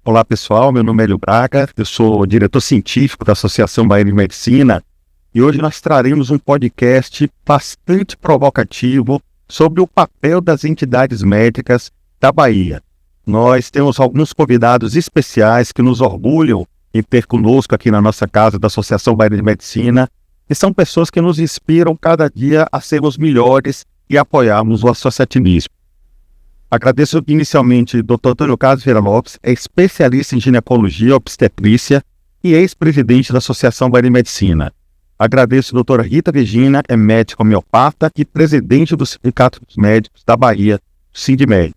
Olá pessoal, meu nome é Hélio Braga, eu sou diretor científico da Associação Baiana de Medicina e hoje nós traremos um podcast bastante provocativo sobre o papel das entidades médicas da Bahia. Nós temos alguns convidados especiais que nos orgulham em ter conosco aqui na nossa casa da Associação Baiana de Medicina e são pessoas que nos inspiram cada dia a sermos melhores e apoiarmos o associativismo. Agradeço inicialmente o Dr. Antônio Carlos Vieira Lopes, é especialista em ginecologia e obstetrícia e ex-presidente da Associação Baiana de Medicina. Agradeço a doutora Rita Virgínia, é médica homeopata e presidente do Sindicato dos Médicos da Bahia, Sindmed.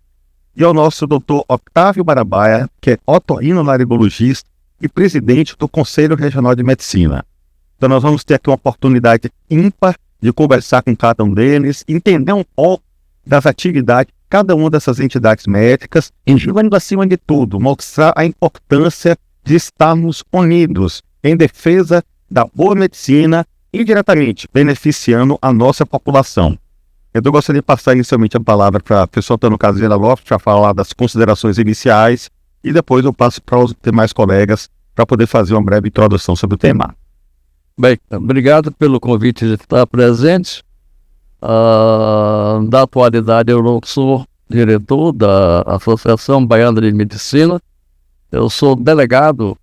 E ao nosso doutor Octávio Barabaia, que é otorrinolaringologista e presidente do Conselho Regional de Medicina. Então nós vamos ter aqui uma oportunidade ímpar de conversar com cada um deles, entender um pouco das atividades de cada uma dessas entidades médicas e, acima de tudo, mostrar a importância de estarmos unidos em defesa da boa medicina e diretamente beneficiando a nossa população. Eu gostaria de passar inicialmente a palavra para a professora Antônio Carlos Vieira Lopes para falar das considerações iniciais e depois eu passo para os demais colegas para poder fazer uma breve introdução sobre o tema. Bem, obrigado pelo convite de estar presente. Da atualidade, eu não sou diretor da Associação Baiana de Medicina. Eu sou delegado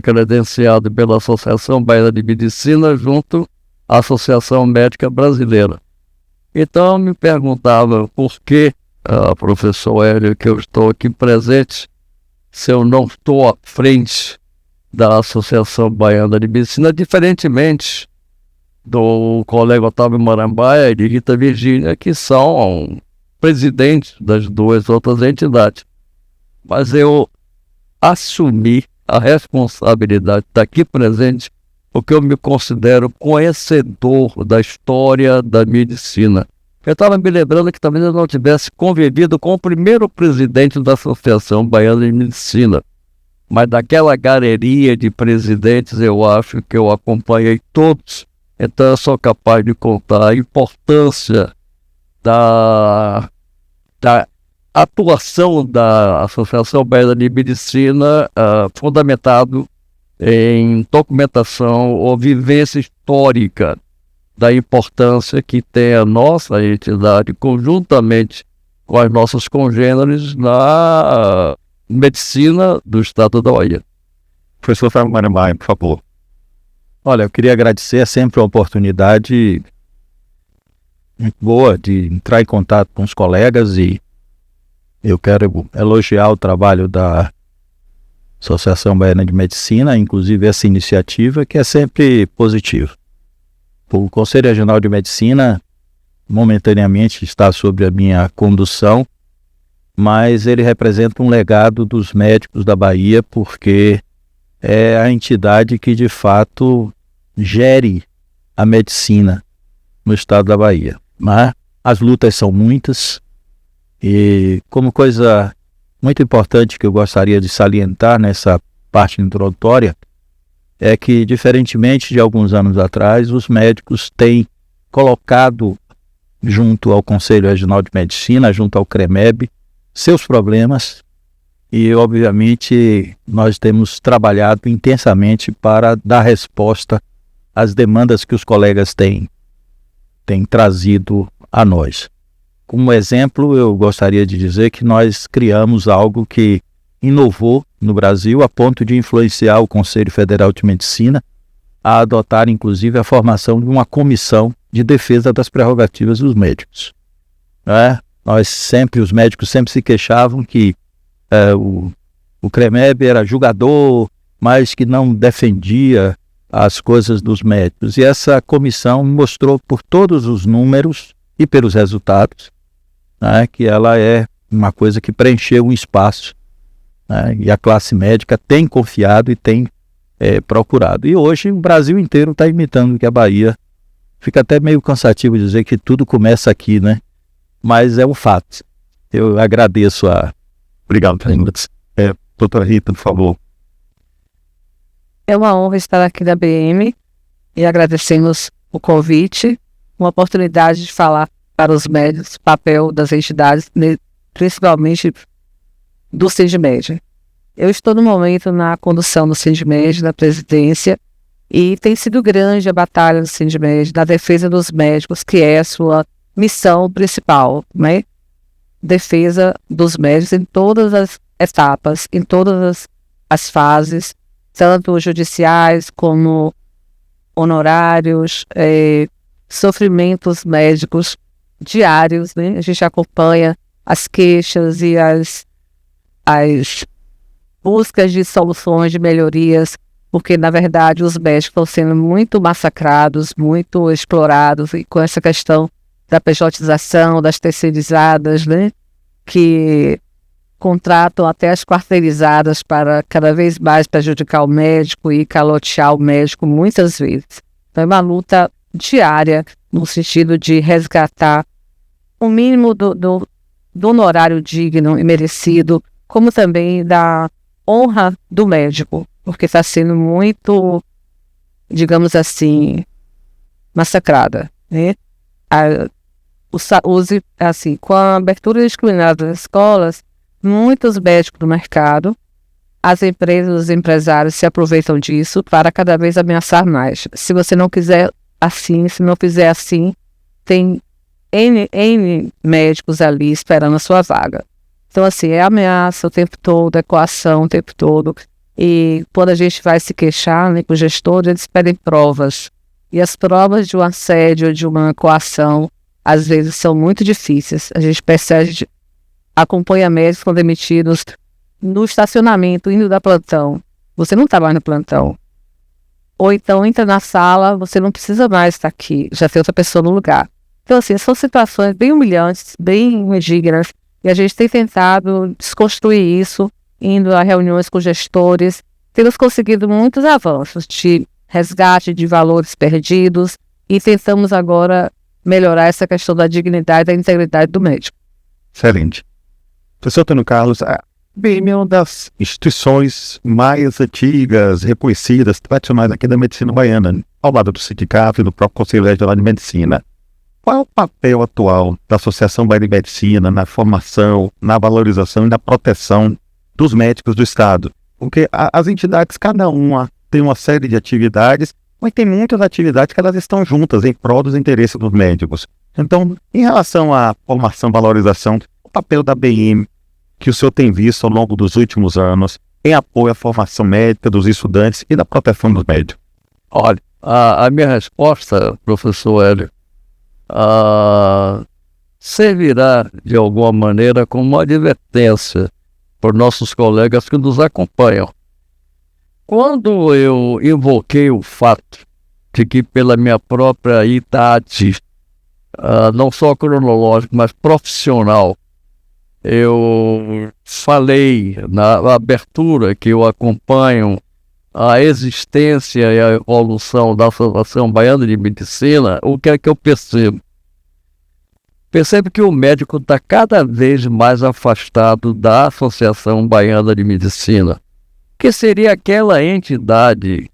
credenciado pela Associação Baiana de Medicina junto à Associação Médica Brasileira. Então, me perguntava por que, professor Hélio, que eu estou aqui presente, se eu não estou à frente da Associação Baiana de Medicina, diferentemente do colega Otávio Marambaia e de Rita Virgínia, que são presidentes das duas outras entidades. Mas eu assumi a responsabilidade de estar aqui presente porque eu me considero conhecedor da história da medicina. Eu estava me lembrando que talvez eu não tivesse convivido com o primeiro presidente da Associação Baiana de Medicina, mas daquela galeria de presidentes eu acho que eu acompanhei todos. Então eu sou capaz de contar a importância da atuação da Associação Baiana de Medicina fundamentado em documentação ou vivência histórica da importância que tem a nossa entidade conjuntamente com as nossas congêneres na medicina do estado da Bahia. Professor Otávio Marambaia, por favor. Olha, eu queria agradecer, é sempre uma oportunidade muito boa de entrar em contato com os colegas e eu quero elogiar o trabalho da Associação Baiana de Medicina, inclusive essa iniciativa que é sempre positiva. O Conselho Regional de Medicina momentaneamente está sob a minha condução, mas ele representa um legado dos médicos da Bahia porque é a entidade que de fato gere a medicina no estado da Bahia. Mas as lutas são muitas e como coisa muito importante que eu gostaria de salientar nessa parte introdutória é que, diferentemente de alguns anos atrás, os médicos têm colocado junto ao Conselho Regional de Medicina, junto ao CREMEB, seus problemas e, obviamente, nós temos trabalhado intensamente para dar resposta às demandas que os colegas têm trazido a nós. Como exemplo, eu gostaria de dizer que nós criamos algo que inovou no Brasil a ponto de influenciar o Conselho Federal de Medicina a adotar, inclusive, a formação de uma comissão de defesa das prerrogativas dos médicos. Os médicos sempre se queixavam que o CREMEB era julgador, mas que não defendia as coisas dos médicos. E essa comissão mostrou por todos os números e pelos resultados que ela é uma coisa que preencheu um espaço, e a classe médica tem confiado e tem procurado. E hoje o Brasil inteiro está imitando que a Bahia. Fica até meio cansativo dizer que tudo começa aqui, né? Mas é um fato. Eu agradeço Obrigado, doutora Rita, por favor. É uma honra estar aqui na BM e agradecemos o convite, uma oportunidade de falar para os médicos o papel das entidades, principalmente do Sindmed. Eu estou no momento na condução do Sindmed, na presidência, e tem sido grande a batalha do Sindmed, da defesa dos médicos, que é a sua missão principal, né? Defesa dos médicos em todas as etapas, em todas as fases, tanto judiciais como honorários, sofrimentos médicos diários, né? A gente acompanha as queixas e as buscas de soluções, de melhorias, porque, na verdade, os médicos estão sendo muito massacrados, muito explorados, e com essa questão da pejotização, das terceirizadas, né, que contratam até as quarteirizadas para cada vez mais prejudicar o médico e calotear o médico muitas vezes. Então, é uma luta diária no sentido de resgatar o mínimo do honorário digno e merecido, como também da honra do médico, porque está sendo muito, digamos assim, massacrada, né? Assim, com a abertura indiscriminada das escolas, muitos médicos do mercado, as empresas, os empresários se aproveitam disso para cada vez ameaçar mais. Se você não quiser assim, se não fizer assim, tem N médicos ali esperando a sua vaga. Então, assim, é ameaça o tempo todo, é coação o tempo todo. E quando a gente vai se queixar, né, com o gestor, eles pedem provas. E as provas de um assédio, de uma coação, às vezes são muito difíceis. A gente percebe, acompanha médicos que são demitidos no estacionamento, indo da plantão. Você não está mais no plantão. Ou então entra na sala, você não precisa mais estar aqui, já tem outra pessoa no lugar. Então, assim, são situações bem humilhantes, bem indignas, e a gente tem tentado desconstruir isso, indo a reuniões com gestores, temos conseguido muitos avanços de resgate de valores perdidos, e tentamos agora melhorar essa questão da dignidade e da integridade do médico. Excelente. Professor Antônio Carlos, a BM é uma das instituições mais antigas, reconhecidas, tradicionais aqui da medicina baiana, ao lado do sindicato e do próprio Conselho Regional de Medicina. Qual é o papel atual da Associação Baiana de Medicina na formação, na valorização e na proteção dos médicos do Estado? Porque as entidades, cada uma tem uma série de atividades, mas tem muitas atividades que elas estão juntas em prol dos interesses dos médicos. Então, em relação à formação e valorização, o papel da BM, que o senhor tem visto ao longo dos últimos anos, em apoio à formação médica dos estudantes e da proteção dos médicos? Olha, a minha resposta, professor Hélio, servirá de alguma maneira como uma advertência por nossos colegas que nos acompanham. Quando eu invoquei o fato de que, pela minha própria idade, não só cronológica, mas profissional, eu falei na abertura que eu acompanho a existência e a evolução da Associação Baiana de Medicina, o que é que eu percebo? Percebo que o médico está cada vez mais afastado da Associação Baiana de Medicina, que seria aquela entidade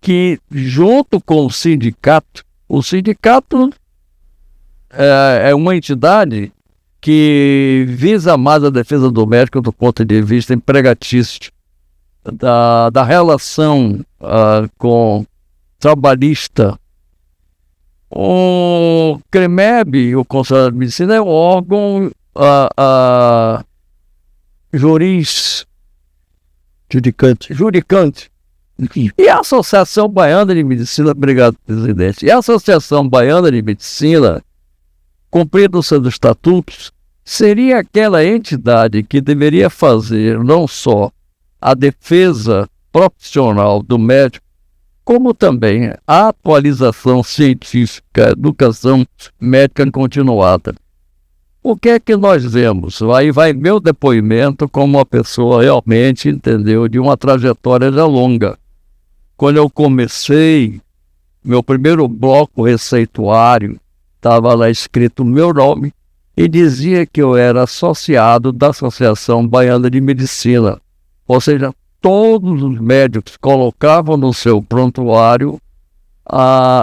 que, junto com o sindicato é uma entidade que visa mais a defesa do médico do ponto de vista empregatício, da relação com trabalhista. O CREMEB, o Conselho de Medicina, é um órgão judicante. E a Associação Baiana de Medicina, obrigado, presidente, e a Associação Baiana de Medicina, cumprindo seus estatutos, seria aquela entidade que deveria fazer não só a defesa profissional do médico, como também a atualização científica, a educação médica continuada. O que é que nós vemos? Aí vai meu depoimento como uma pessoa realmente, entendeu, de uma trajetória já longa. Quando eu comecei, meu primeiro bloco receituário, estava lá escrito o meu nome e dizia que eu era associado da Associação Baiana de Medicina. Ou seja, todos os médicos colocavam no seu prontuário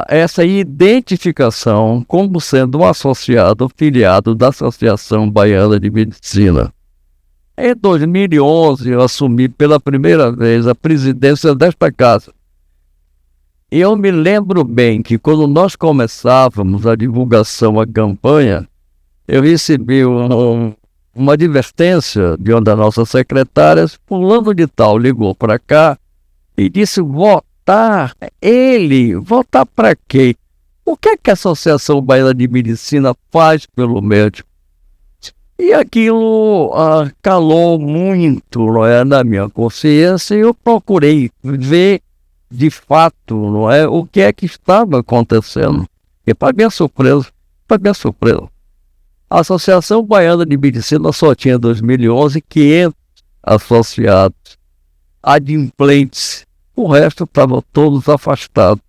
essa identificação como sendo um associado, filiado da Associação Baiana de Medicina. Em 2011, eu assumi pela primeira vez a presidência desta casa. E eu me lembro bem que quando nós começávamos a divulgação, a campanha, eu recebi uma advertência de uma das nossas secretárias. Fulano de tal ligou para cá e disse: votar para quê? O que é que a Associação Baiana de Medicina faz pelo médico? E aquilo calou muito, não é, na minha consciência, e eu procurei ver de fato, não é, o que é que estava acontecendo. E para minha surpresa, a Associação Baiana de Medicina só tinha em 2011 500 associados, adimplentes. O resto estavam todos afastados.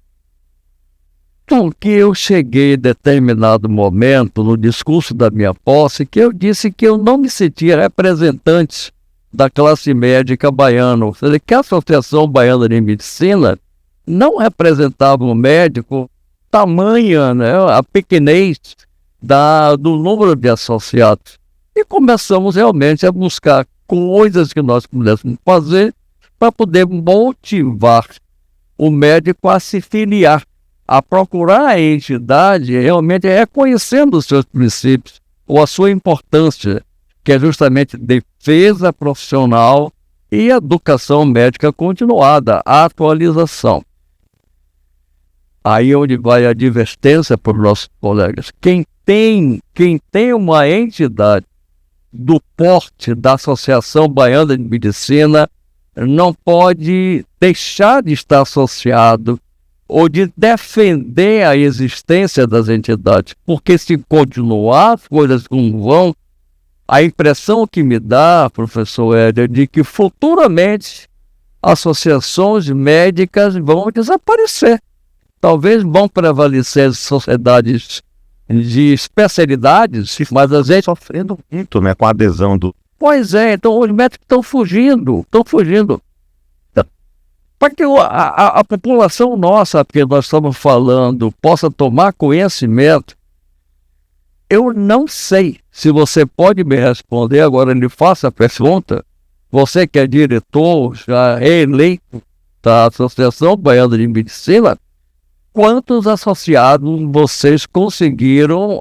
Então, que eu cheguei em determinado momento, no discurso da minha posse, que eu disse que eu não me sentia representante da classe médica baiana. Ou seja, que a Associação Baiana de Medicina não representava o médico tamanha, né, a pequenez do número de associados. E começamos realmente a buscar coisas que nós pudéssemos fazer para poder motivar o médico a se filiar, a procurar a entidade realmente reconhecendo os seus princípios ou a sua importância, que é justamente defesa profissional e educação médica continuada, a atualização. Aí onde vai a advertência para os nossos colegas. Quem tem uma entidade do porte da Associação Baiana de Medicina não pode deixar de estar associado ou de defender a existência das entidades, porque se continuar as coisas como vão, a impressão que me dá, professor Éder, de que futuramente associações médicas vão desaparecer. Talvez vão prevalecer sociedades de especialidades, mas a gente sofrendo muito, né, com a adesão do... Pois é, então os médicos estão fugindo. Para que a população nossa, que nós estamos falando, possa tomar conhecimento, eu não sei se você pode me responder, agora lhe faço a pergunta, você que é diretor, já é eleito da Associação Baiana de Medicina, quantos associados vocês conseguiram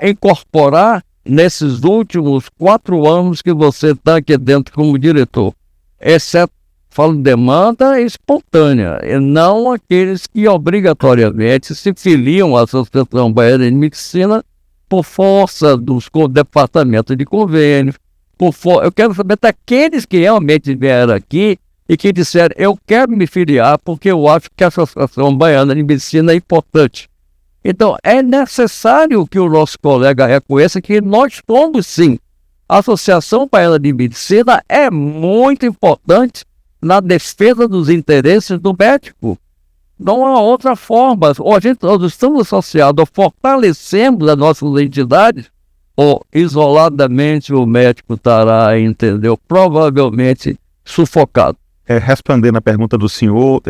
incorporar nesses últimos 4 anos que você está aqui dentro como diretor? Exceto, falo de demanda espontânea, e não aqueles que obrigatoriamente se filiam à Associação Baiana de Medicina por força dos departamentos de convênio. Eu quero saber daqueles que realmente vieram aqui e que disseram: eu quero me filiar porque eu acho que a Associação Baiana de Medicina é importante. Então, é necessário que o nosso colega reconheça que nós somos, sim. A Associação Baiana de Medicina é muito importante na defesa dos interesses do médico. Não há outra forma. Nós estamos associados, ou fortalecemos as nossas entidades, ou isoladamente o médico estará, entendeu, provavelmente sufocado. Respondendo a pergunta do senhor,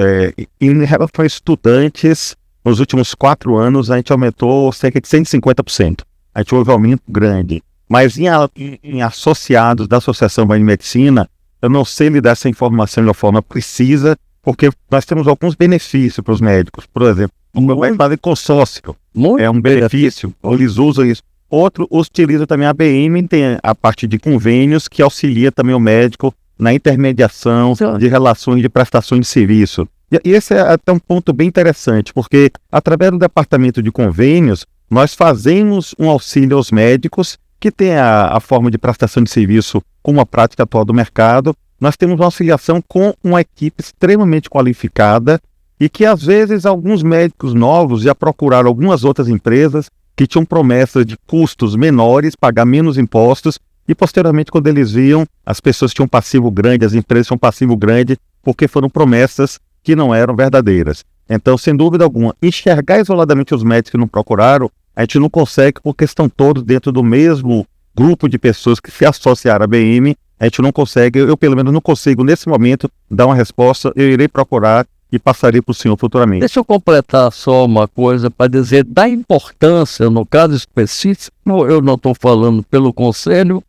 em relação a estudantes, nos últimos 4 anos a gente aumentou cerca de 150%. A gente houve um aumento grande. Mas em associados da Associação Baiana de Medicina, eu não sei lhe dar essa informação de uma forma precisa, porque nós temos alguns benefícios para os médicos. Por exemplo, o meu médico faz consórcio, é um benefício, eles usam isso. Outro utiliza também a ABM, tem a parte de convênios que auxilia também o médico na intermediação de relações de prestações de serviço. E esse é até um ponto bem interessante, porque através do departamento de convênios, nós fazemos um auxílio aos médicos que tem a forma de prestação de serviço com uma prática atual do mercado. Nós temos uma auxiliação com uma equipe extremamente qualificada e que às vezes alguns médicos novos já procuraram algumas outras empresas que tinham promessas de custos menores, pagar menos impostos, e posteriormente, quando eles viam, as pessoas tinham um passivo grande, as empresas tinham um passivo grande, porque foram promessas que não eram verdadeiras. Então, sem dúvida alguma, enxergar isoladamente os médicos que não procuraram, a gente não consegue, porque estão todos dentro do mesmo grupo de pessoas que se associaram à BM, a gente não consegue, eu pelo menos não consigo nesse momento dar uma resposta. Eu irei procurar e passarei para o senhor futuramente. Deixa eu completar só uma coisa para dizer da importância, no caso específico, eu não estou falando pelo Conselho,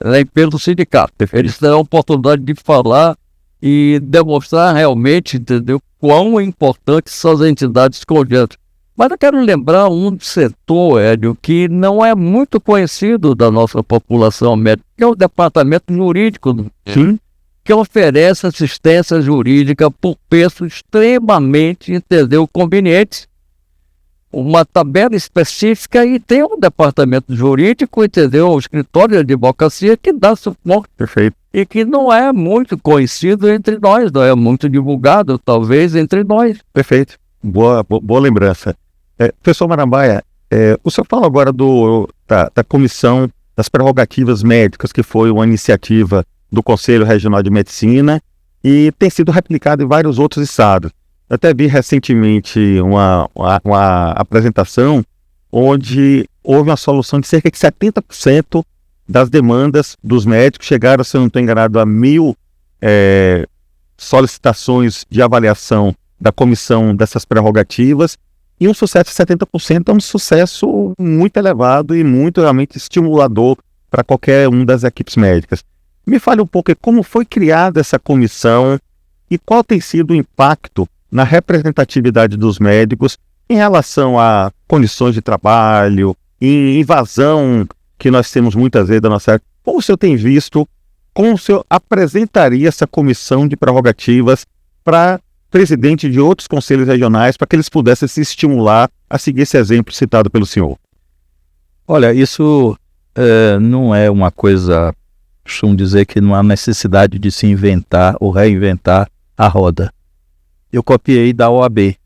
nem pelo sindicato. Eles terão a oportunidade de falar e demonstrar realmente, entendeu, quão importantes são as entidades congêneres. Mas eu quero lembrar um setor, Hélio, que não é muito conhecido da nossa população médica, que é o departamento jurídico do Sim. que oferece assistência jurídica por preço extremamente, entendeu, conveniente. Uma tabela específica e tem um departamento jurídico, entendeu, o escritório de advocacia que dá suporte. Perfeito. E que não é muito conhecido entre nós, não é muito divulgado, talvez, entre nós. Perfeito. Boa lembrança. Professor Marambaia, o senhor fala agora da Comissão das Prerrogativas Médicas, que foi uma iniciativa do Conselho Regional de Medicina e tem sido replicado em vários outros estados. Eu até vi recentemente uma apresentação onde houve uma solução de cerca de 70% das demandas dos médicos, chegaram, se eu não estou enganado, a 1.000 solicitações de avaliação da comissão dessas prerrogativas, e um sucesso de 70% é um sucesso muito elevado e muito realmente estimulador para qualquer uma das equipes médicas. Me fale um pouco como foi criada essa comissão e qual tem sido o impacto na representatividade dos médicos em relação a condições de trabalho e invasão que nós temos muitas vezes da nossa área. Como o senhor tem visto, como o senhor apresentaria essa comissão de prerrogativas para presidente de outros conselhos regionais para que eles pudessem se estimular a seguir esse exemplo citado pelo senhor? Olha, isso não é uma coisa, costumo dizer que não há necessidade de se inventar ou reinventar a roda. Eu copiei da OAB.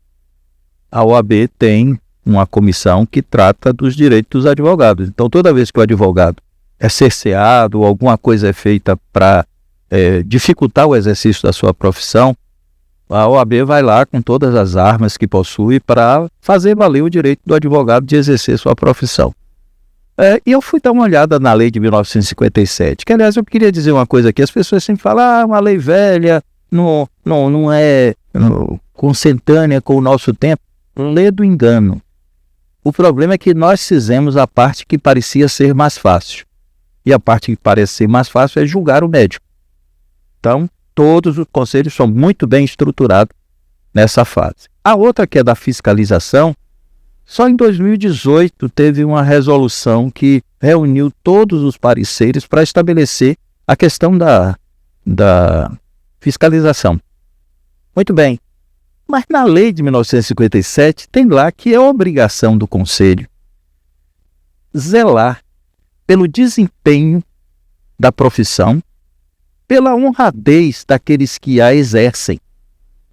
A OAB tem uma comissão que trata dos direitos dos advogados. Então, toda vez que o advogado é cerceado ou alguma coisa é feita para dificultar o exercício da sua profissão, a OAB vai lá com todas as armas que possui para fazer valer o direito do advogado de exercer sua profissão. E eu fui dar uma olhada na lei de 1957, que, aliás, eu queria dizer uma coisa aqui. As pessoas sempre falam, uma lei velha, não é consentânea com o nosso tempo. Lê do engano. O problema é que nós fizemos a parte que parecia ser mais fácil. E a parte que parece ser mais fácil é julgar o médico. Então, todos os conselhos são muito bem estruturados nessa fase. A outra, que é da fiscalização, só em 2018 teve uma resolução que reuniu todos os pareceres para estabelecer a questão da fiscalização. Muito bem. Mas na lei de 1957 tem lá que é obrigação do conselho zelar pelo desempenho da profissão, pela honradez daqueles que a exercem.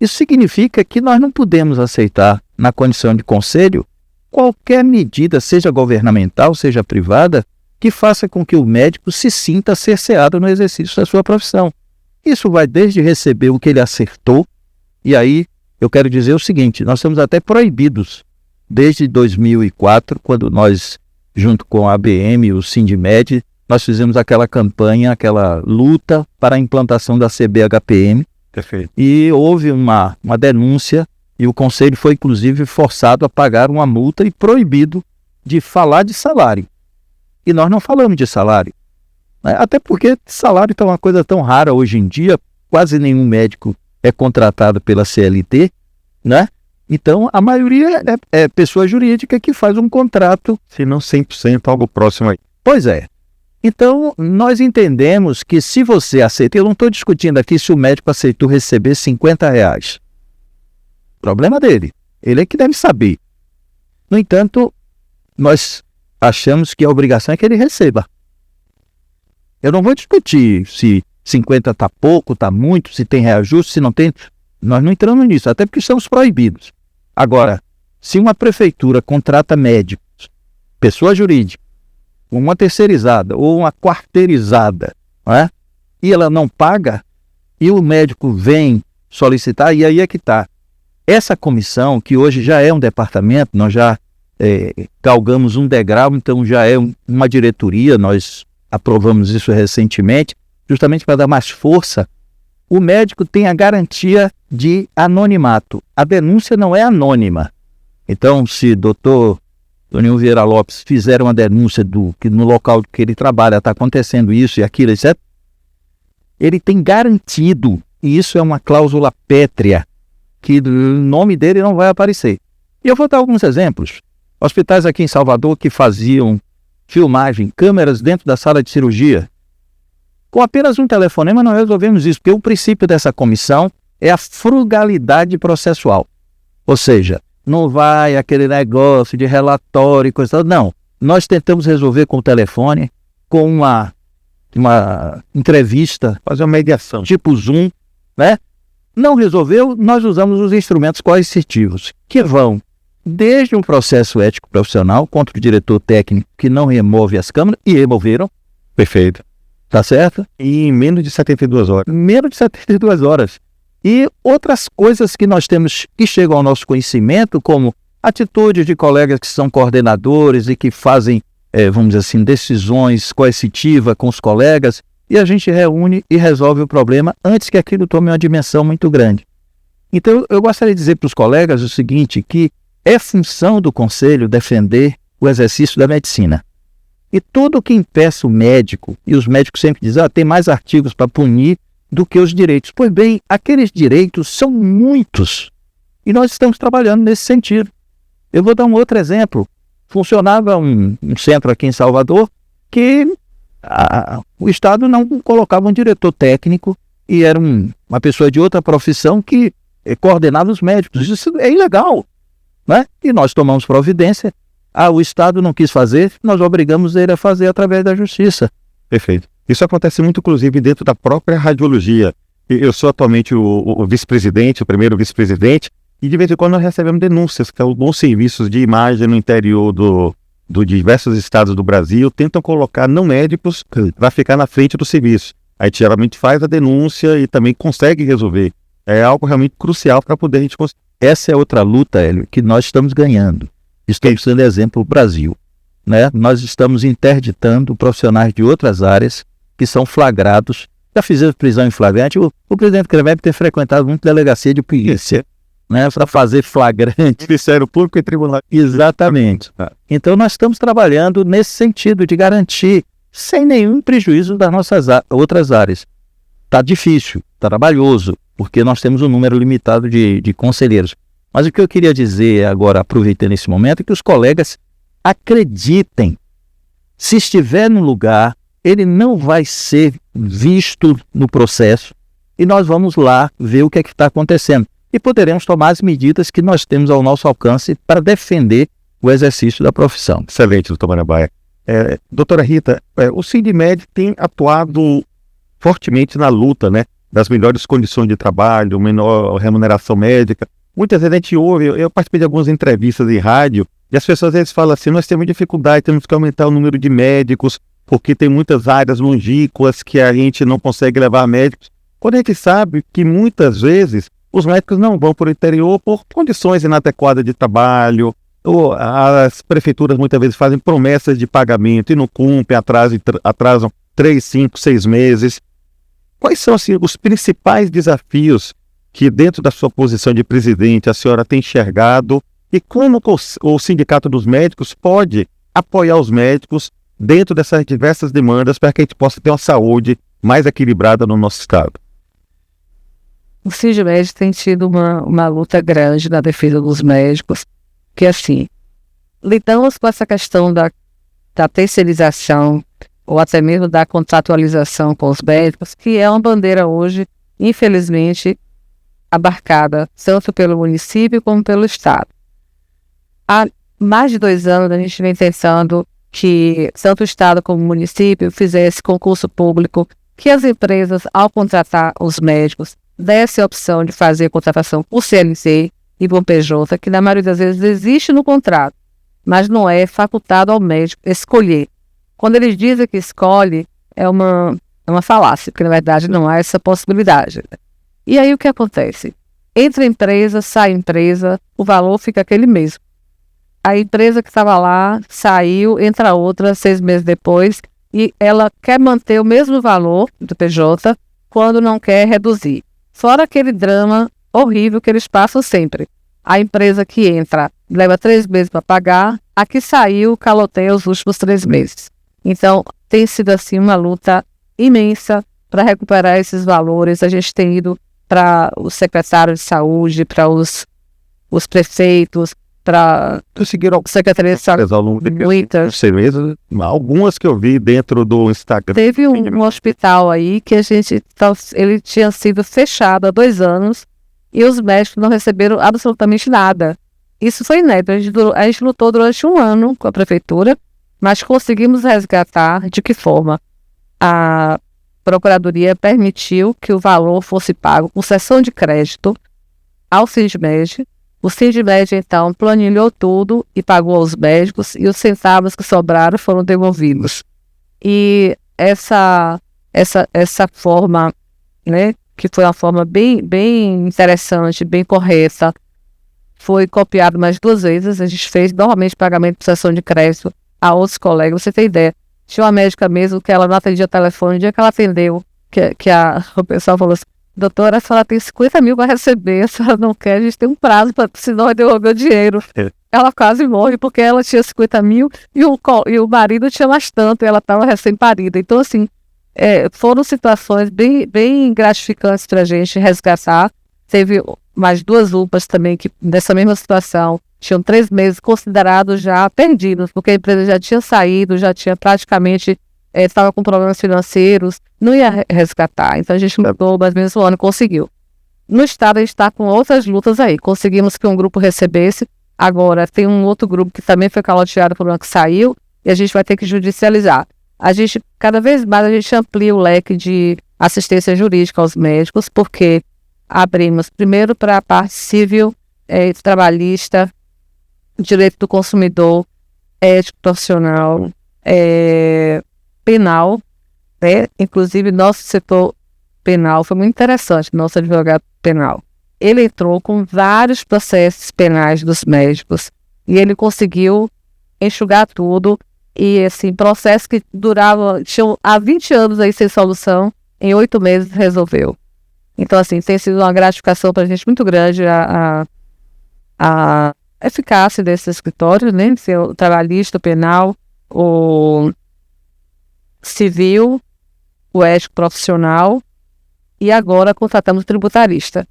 Isso significa que nós não podemos aceitar, na condição de conselho, qualquer medida, seja governamental, seja privada, que faça com que o médico se sinta cerceado no exercício da sua profissão. Isso vai desde receber o que ele acertou, e aí eu quero dizer o seguinte, nós somos até proibidos, desde 2004, quando nós, junto com a ABM e o Sindimed, nós fizemos aquela campanha, aquela luta para a implantação da CBHPM. Perfeito. E houve uma denúncia e o conselho foi, inclusive, forçado a pagar uma multa e proibido de falar de salário. E nós não falamos de salário. Até porque salário é uma coisa tão rara hoje em dia, quase nenhum médico é contratado pela CLT, né? Então, a maioria é pessoa jurídica que faz um contrato. Se não 100%, algo próximo aí. Pois é. Então, nós entendemos que se você aceita, eu não estou discutindo aqui se o médico aceitou receber R$50. Problema dele. Ele é que deve saber. No entanto, nós achamos que a obrigação é que ele receba. Eu não vou discutir se 50 está pouco, está muito, se tem reajuste, se não tem. Nós não entramos nisso, até porque estamos proibidos. Agora, se uma prefeitura contrata médicos, pessoa jurídica, uma terceirizada ou uma quarteirizada, não é? E ela não paga, e o médico vem solicitar, e aí é que está. Essa comissão, que hoje já é um departamento, nós já galgamos um degrau, então já é uma diretoria, nós aprovamos isso recentemente, justamente para dar mais força. O médico tem a garantia de anonimato. A denúncia não é anônima. Então, se doutor Toninho Vieira Lopes fizeram uma denúncia que no local que ele trabalha está acontecendo isso e aquilo, etc., ele tem garantido, e isso é uma cláusula pétrea, que o nome dele não vai aparecer. E eu vou dar alguns exemplos. Hospitais aqui em Salvador que faziam filmagem, câmeras dentro da sala de cirurgia. Com apenas um telefonema nós resolvemos isso, porque o princípio dessa comissão é a frugalidade processual. Ou seja, não vai aquele negócio de relatório e coisa, não. Nós tentamos resolver com o telefone, com uma entrevista, Fazer uma mediação. tipo Zoom, né? Não resolveu, nós usamos os instrumentos coercitivos, que vão desde um processo ético profissional contra o diretor técnico que não remove as câmeras, e removeram, Perfeito. tá certo? E em menos de 72 horas. Menos de 72 horas. E outras coisas que nós temos que chegam ao nosso conhecimento, como atitudes de colegas que são coordenadores e que fazem, vamos dizer assim, decisões coercitivas com os colegas, e a gente reúne e resolve o problema antes que aquilo tome uma dimensão muito grande. Então, eu gostaria de dizer para os colegas o seguinte, que é função do Conselho defender o exercício da medicina. E tudo que impeça o médico, e os médicos sempre dizem, tem mais artigos para punir do que os direitos. Pois bem, aqueles direitos são muitos. E nós estamos trabalhando nesse sentido. Eu vou dar um outro exemplo. Funcionava um centro aqui em Salvador que o Estado não colocava um diretor técnico e era uma pessoa de outra profissão que coordenava os médicos. Isso é ilegal, né? E nós tomamos providência. O Estado não quis fazer, nós obrigamos ele a fazer através da justiça. Perfeito. Isso acontece muito, inclusive, dentro da própria radiologia. Eu sou atualmente o vice-presidente, o primeiro vice-presidente, e de vez em quando nós recebemos denúncias que alguns serviços de imagem no interior de diversos estados do Brasil tentam colocar não médicos para ficar na frente do serviço. A gente geralmente faz a denúncia e também consegue resolver. É algo realmente crucial para poder a gente conseguir. Essa é outra luta, Hélio, que nós estamos ganhando. Estamos sendo exemplo o Brasil, né? Nós estamos interditando profissionais de outras áreas que são flagrados. Já fizemos prisão em flagrante. O presidente Kremer ter frequentado muito delegacia de polícia, né, para fazer flagrante. Ministério Público e Tribunal. Exatamente. Então nós estamos trabalhando nesse sentido de garantir, sem nenhum prejuízo das nossas outras áreas. Está difícil, tá trabalhoso, porque nós temos um número limitado de conselheiros. Mas o que eu queria dizer agora, aproveitando esse momento, é que os colegas acreditem. Se estiver no lugar, ele não vai ser visto no processo e nós vamos lá ver o que é que está acontecendo. E poderemos tomar as medidas que nós temos ao nosso alcance para defender o exercício da profissão. Excelente, doutor Marabaia. Doutora Rita, o Sindmed tem atuado fortemente na luta, né, das melhores condições de trabalho, menor remuneração médica. Muitas vezes a gente ouve, eu participei de algumas entrevistas em rádio, e as pessoas às vezes falam assim, nós temos dificuldade, temos que aumentar o número de médicos, porque tem muitas áreas longínquas que a gente não consegue levar médicos. Quando a gente sabe que muitas vezes os médicos não vão para o interior por condições inadequadas de trabalho, ou as prefeituras muitas vezes fazem promessas de pagamento e não cumprem, atrasam 3, 5, 6 meses. Quais são assim, os principais desafios que dentro da sua posição de presidente a senhora tem enxergado e como o Sindicato dos Médicos pode apoiar os médicos dentro dessas diversas demandas para que a gente possa ter uma saúde mais equilibrada no nosso estado? O Sindmed tem tido uma luta grande na defesa dos médicos, que assim, lidamos com essa questão da terceirização ou até mesmo da contratualização com os médicos, que é uma bandeira hoje, infelizmente, abarcada tanto pelo município como pelo estado. Há mais de 2 anos a gente vem tentando que tanto o estado como o município fizesse concurso público, que as empresas, ao contratar os médicos, desse a opção de fazer contratação por CLT e por PJ, que na maioria das vezes existe no contrato, mas não é facultado ao médico escolher. Quando eles dizem que escolhe, é uma falácia, porque na verdade não há essa possibilidade. E aí o que acontece? Entra a empresa, sai a empresa, o valor fica aquele mesmo. A empresa que estava lá saiu, entra outra 6 meses depois e ela quer manter o mesmo valor do PJ quando não quer reduzir. Fora aquele drama horrível que eles passam sempre. A empresa que entra leva 3 meses para pagar, a que saiu caloteia os últimos 3 meses. Então, tem sido assim uma luta imensa para recuperar esses valores. A gente tem ido para o secretário de saúde, para os prefeitos, para Conseguiram a Secretaria de Saúde. ao longo de Muitas. 6 meses, algumas que eu vi dentro do Instagram. Teve um hospital aí que ele tinha sido fechado há 2 anos e os médicos não receberam absolutamente nada. Isso foi inédito. A gente lutou durante 1 ano com a prefeitura, mas conseguimos resgatar. De que forma? A Procuradoria permitiu que o valor fosse pago com cessão de crédito ao Sindmed. O Sindmed, então, planilhou tudo e pagou aos médicos, e os centavos que sobraram foram devolvidos. E essa forma, né, que foi uma forma bem interessante, bem correta, foi copiado mais 2 vezes. A gente fez normalmente pagamento de cessão de crédito a outros colegas. Você tem ideia? Tinha uma médica mesmo que ela não atendia telefone. No dia que ela atendeu, o pessoal falou assim: doutora, a senhora tem 50 mil para receber, a senhora não quer, a gente tem um prazo, senão vai devolver o dinheiro. Ela quase morre porque ela tinha 50 mil e o marido tinha mais tanto, e ela estava recém-parida. Então, assim, foram situações bem gratificantes para a gente resgatar. Teve mais 2 UPAs também que, nessa mesma situação, tinham 3 meses considerados já perdidos, porque a empresa já tinha saído, já tinha praticamente, estava com problemas financeiros, não ia resgatar. Então a gente lutou, mas mesmo o ano conseguiu. No estado a gente está com outras lutas aí. Conseguimos que um grupo recebesse, agora tem um outro grupo que também foi caloteado por um que saiu, e a gente vai ter que judicializar. Cada vez mais a gente amplia o leque de assistência jurídica aos médicos, porque abrimos primeiro para a parte civil, trabalhista, direito do consumidor, ético profissional, penal, né? Inclusive nosso setor penal foi muito interessante, nosso advogado penal. Ele entrou com vários processos penais dos médicos e ele conseguiu enxugar tudo, e assim, processos que tinham há 20 anos aí sem solução, em 8 meses resolveu. Então, assim, tem sido uma gratificação para a gente muito grande a eficácia desse escritório, né? O trabalhista, o penal, o civil, o ético profissional, e agora contratamos o tributarista,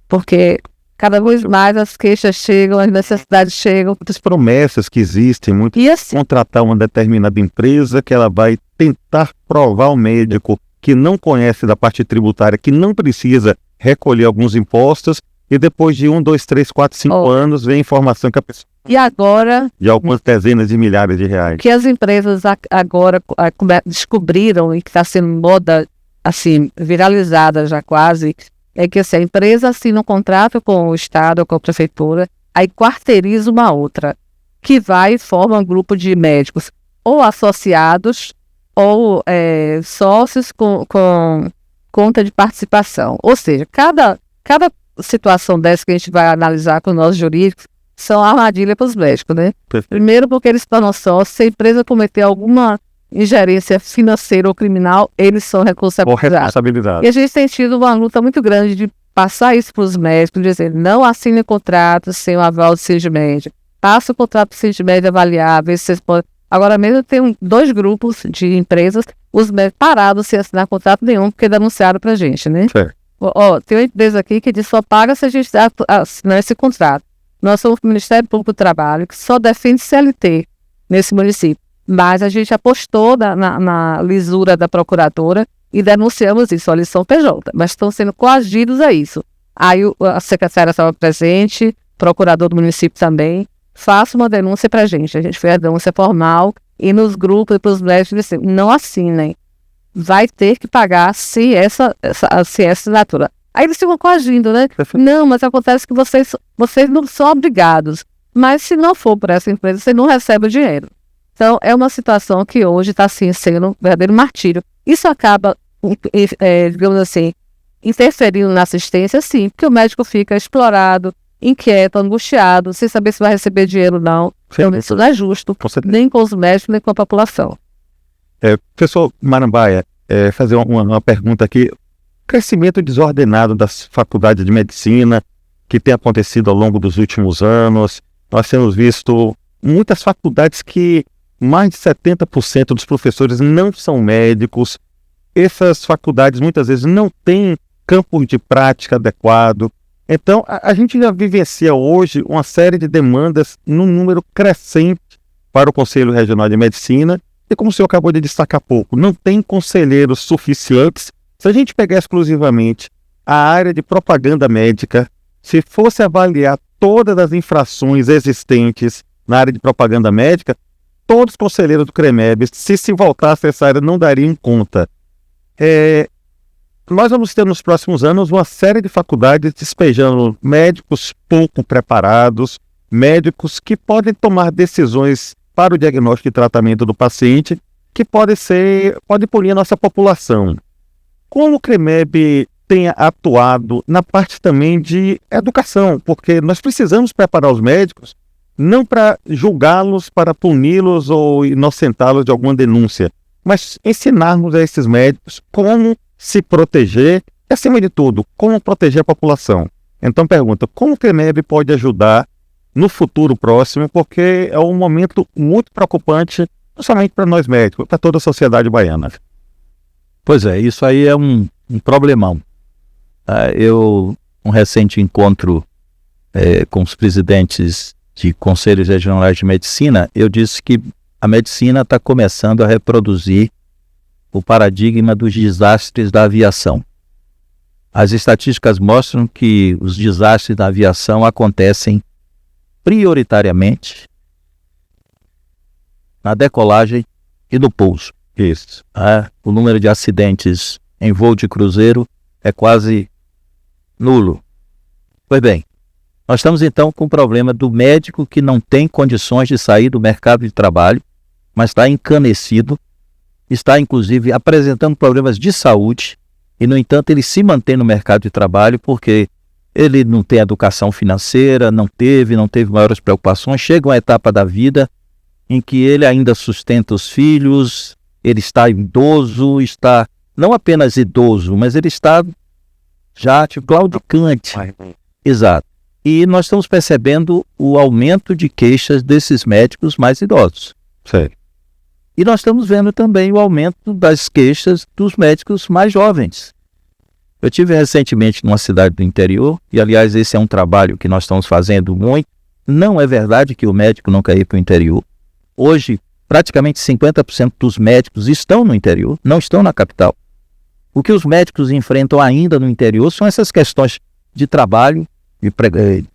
porque cada vez mais as queixas chegam, as necessidades chegam. Muitas promessas que existem, muito E assim, contratar uma determinada empresa que ela vai tentar provar ao médico que não conhece da parte tributária, que não precisa recolher alguns impostos, e depois de 1, 2, 3, 4, 5 anos vem a informação que a pessoa e agora de algumas dezenas de milhares de reais. que as empresas agora descobriram, e que está sendo moda, assim, viralizada já quase, é que assim, a empresa assina um contrato com o Estado ou com a Prefeitura, aí quarteiriza uma outra, que vai e forma um grupo de médicos, ou associados, ou sócios com conta de participação. Ou seja, cada situação dessa que a gente vai analisar com nós jurídicos são armadilha para os médicos, né? Primeiro porque eles tornam sócios, se a empresa cometer alguma ingerência financeira ou criminal, eles são responsabilizados. E a gente tem tido uma luta muito grande de passar isso para os médicos, dizer, não assine contrato sem o aval do Sindmed, passa o contrato do Sindmed avaliar, ver se vocês podem. Agora mesmo tem 2 grupos de empresas, os médicos parados sem assinar contrato nenhum, porque denunciaram para a gente, né? Certo. Tem uma empresa aqui que diz só paga se a gente assinar esse contrato. Nós somos o Ministério Público do Trabalho, que só defende CLT nesse município. Mas a gente apostou na lisura da procuradora e denunciamos isso. Olha, eles são PJ, mas estão sendo coagidos a isso. Aí a secretária estava presente, o procurador do município também. Faça uma denúncia para a gente. A gente fez a denúncia formal e nos grupos e para os médicos disseram, não assinem. Vai ter que pagar se essa assinatura. Aí eles ficam coagindo, né? Não, mas acontece que vocês não são obrigados. Mas se não for por essa empresa, você não recebe o dinheiro. Então, é uma situação que hoje está assim, sendo um verdadeiro martírio. Isso acaba, digamos assim, interferindo na assistência, sim, porque o médico fica explorado, inquieto, angustiado, sem saber se vai receber dinheiro ou não. Então, isso não é justo, nem com os médicos, nem com a população. Professor Marambaia, fazer uma pergunta aqui. O crescimento desordenado das faculdades de medicina que tem acontecido ao longo dos últimos anos, nós temos visto muitas faculdades que mais de 70% dos professores não são médicos. Essas faculdades muitas vezes não têm campo de prática adequado. Então, a gente já vivencia hoje uma série de demandas num número crescente para o Conselho Regional de Medicina. E como o senhor acabou de destacar há pouco, não tem conselheiros suficientes. Se a gente pegar exclusivamente a área de propaganda médica, se fosse avaliar todas as infrações existentes na área de propaganda médica, todos os conselheiros do CREMEB, se voltasse a essa área, não dariam conta. Nós vamos ter nos próximos anos uma série de faculdades despejando médicos pouco preparados, médicos que podem tomar decisões para o diagnóstico e tratamento do paciente, que pode punir a nossa população. Como o CREMEB tem atuado na parte também de educação, porque nós precisamos preparar os médicos não para julgá-los, para puni-los ou inocentá-los de alguma denúncia, mas ensinarmos a esses médicos como se proteger e, acima de tudo, como proteger a população. Então, pergunta, como o CREMEB pode ajudar no futuro próximo, porque é um momento muito preocupante, não somente para nós médicos, para toda a sociedade baiana. Pois é, isso aí é um problemão. Um recente encontro com os presidentes de conselhos regionais de medicina, eu disse que a medicina está começando a reproduzir o paradigma dos desastres da aviação. As estatísticas mostram que os desastres da aviação acontecem prioritariamente na decolagem e no pouso. Isso. O número de acidentes em voo de cruzeiro é quase nulo. Pois bem, nós estamos então com o problema do médico que não tem condições de sair do mercado de trabalho, mas está encanecido, está inclusive apresentando problemas de saúde e, no entanto, ele se mantém no mercado de trabalho porque ele não tem educação financeira, não teve maiores preocupações. Chega uma etapa da vida em que ele ainda sustenta os filhos, ele está idoso, está não apenas idoso, mas ele está já claudicante. Exato. E nós estamos percebendo o aumento de queixas desses médicos mais idosos. Sério. E nós estamos vendo também o aumento das queixas dos médicos mais jovens. Eu estive recentemente numa cidade do interior, e aliás esse é um trabalho que nós estamos fazendo muito. Não é verdade que o médico não quer ir para o interior. Hoje, praticamente 50% dos médicos estão no interior, não estão na capital. O que os médicos enfrentam ainda no interior são essas questões de trabalho, de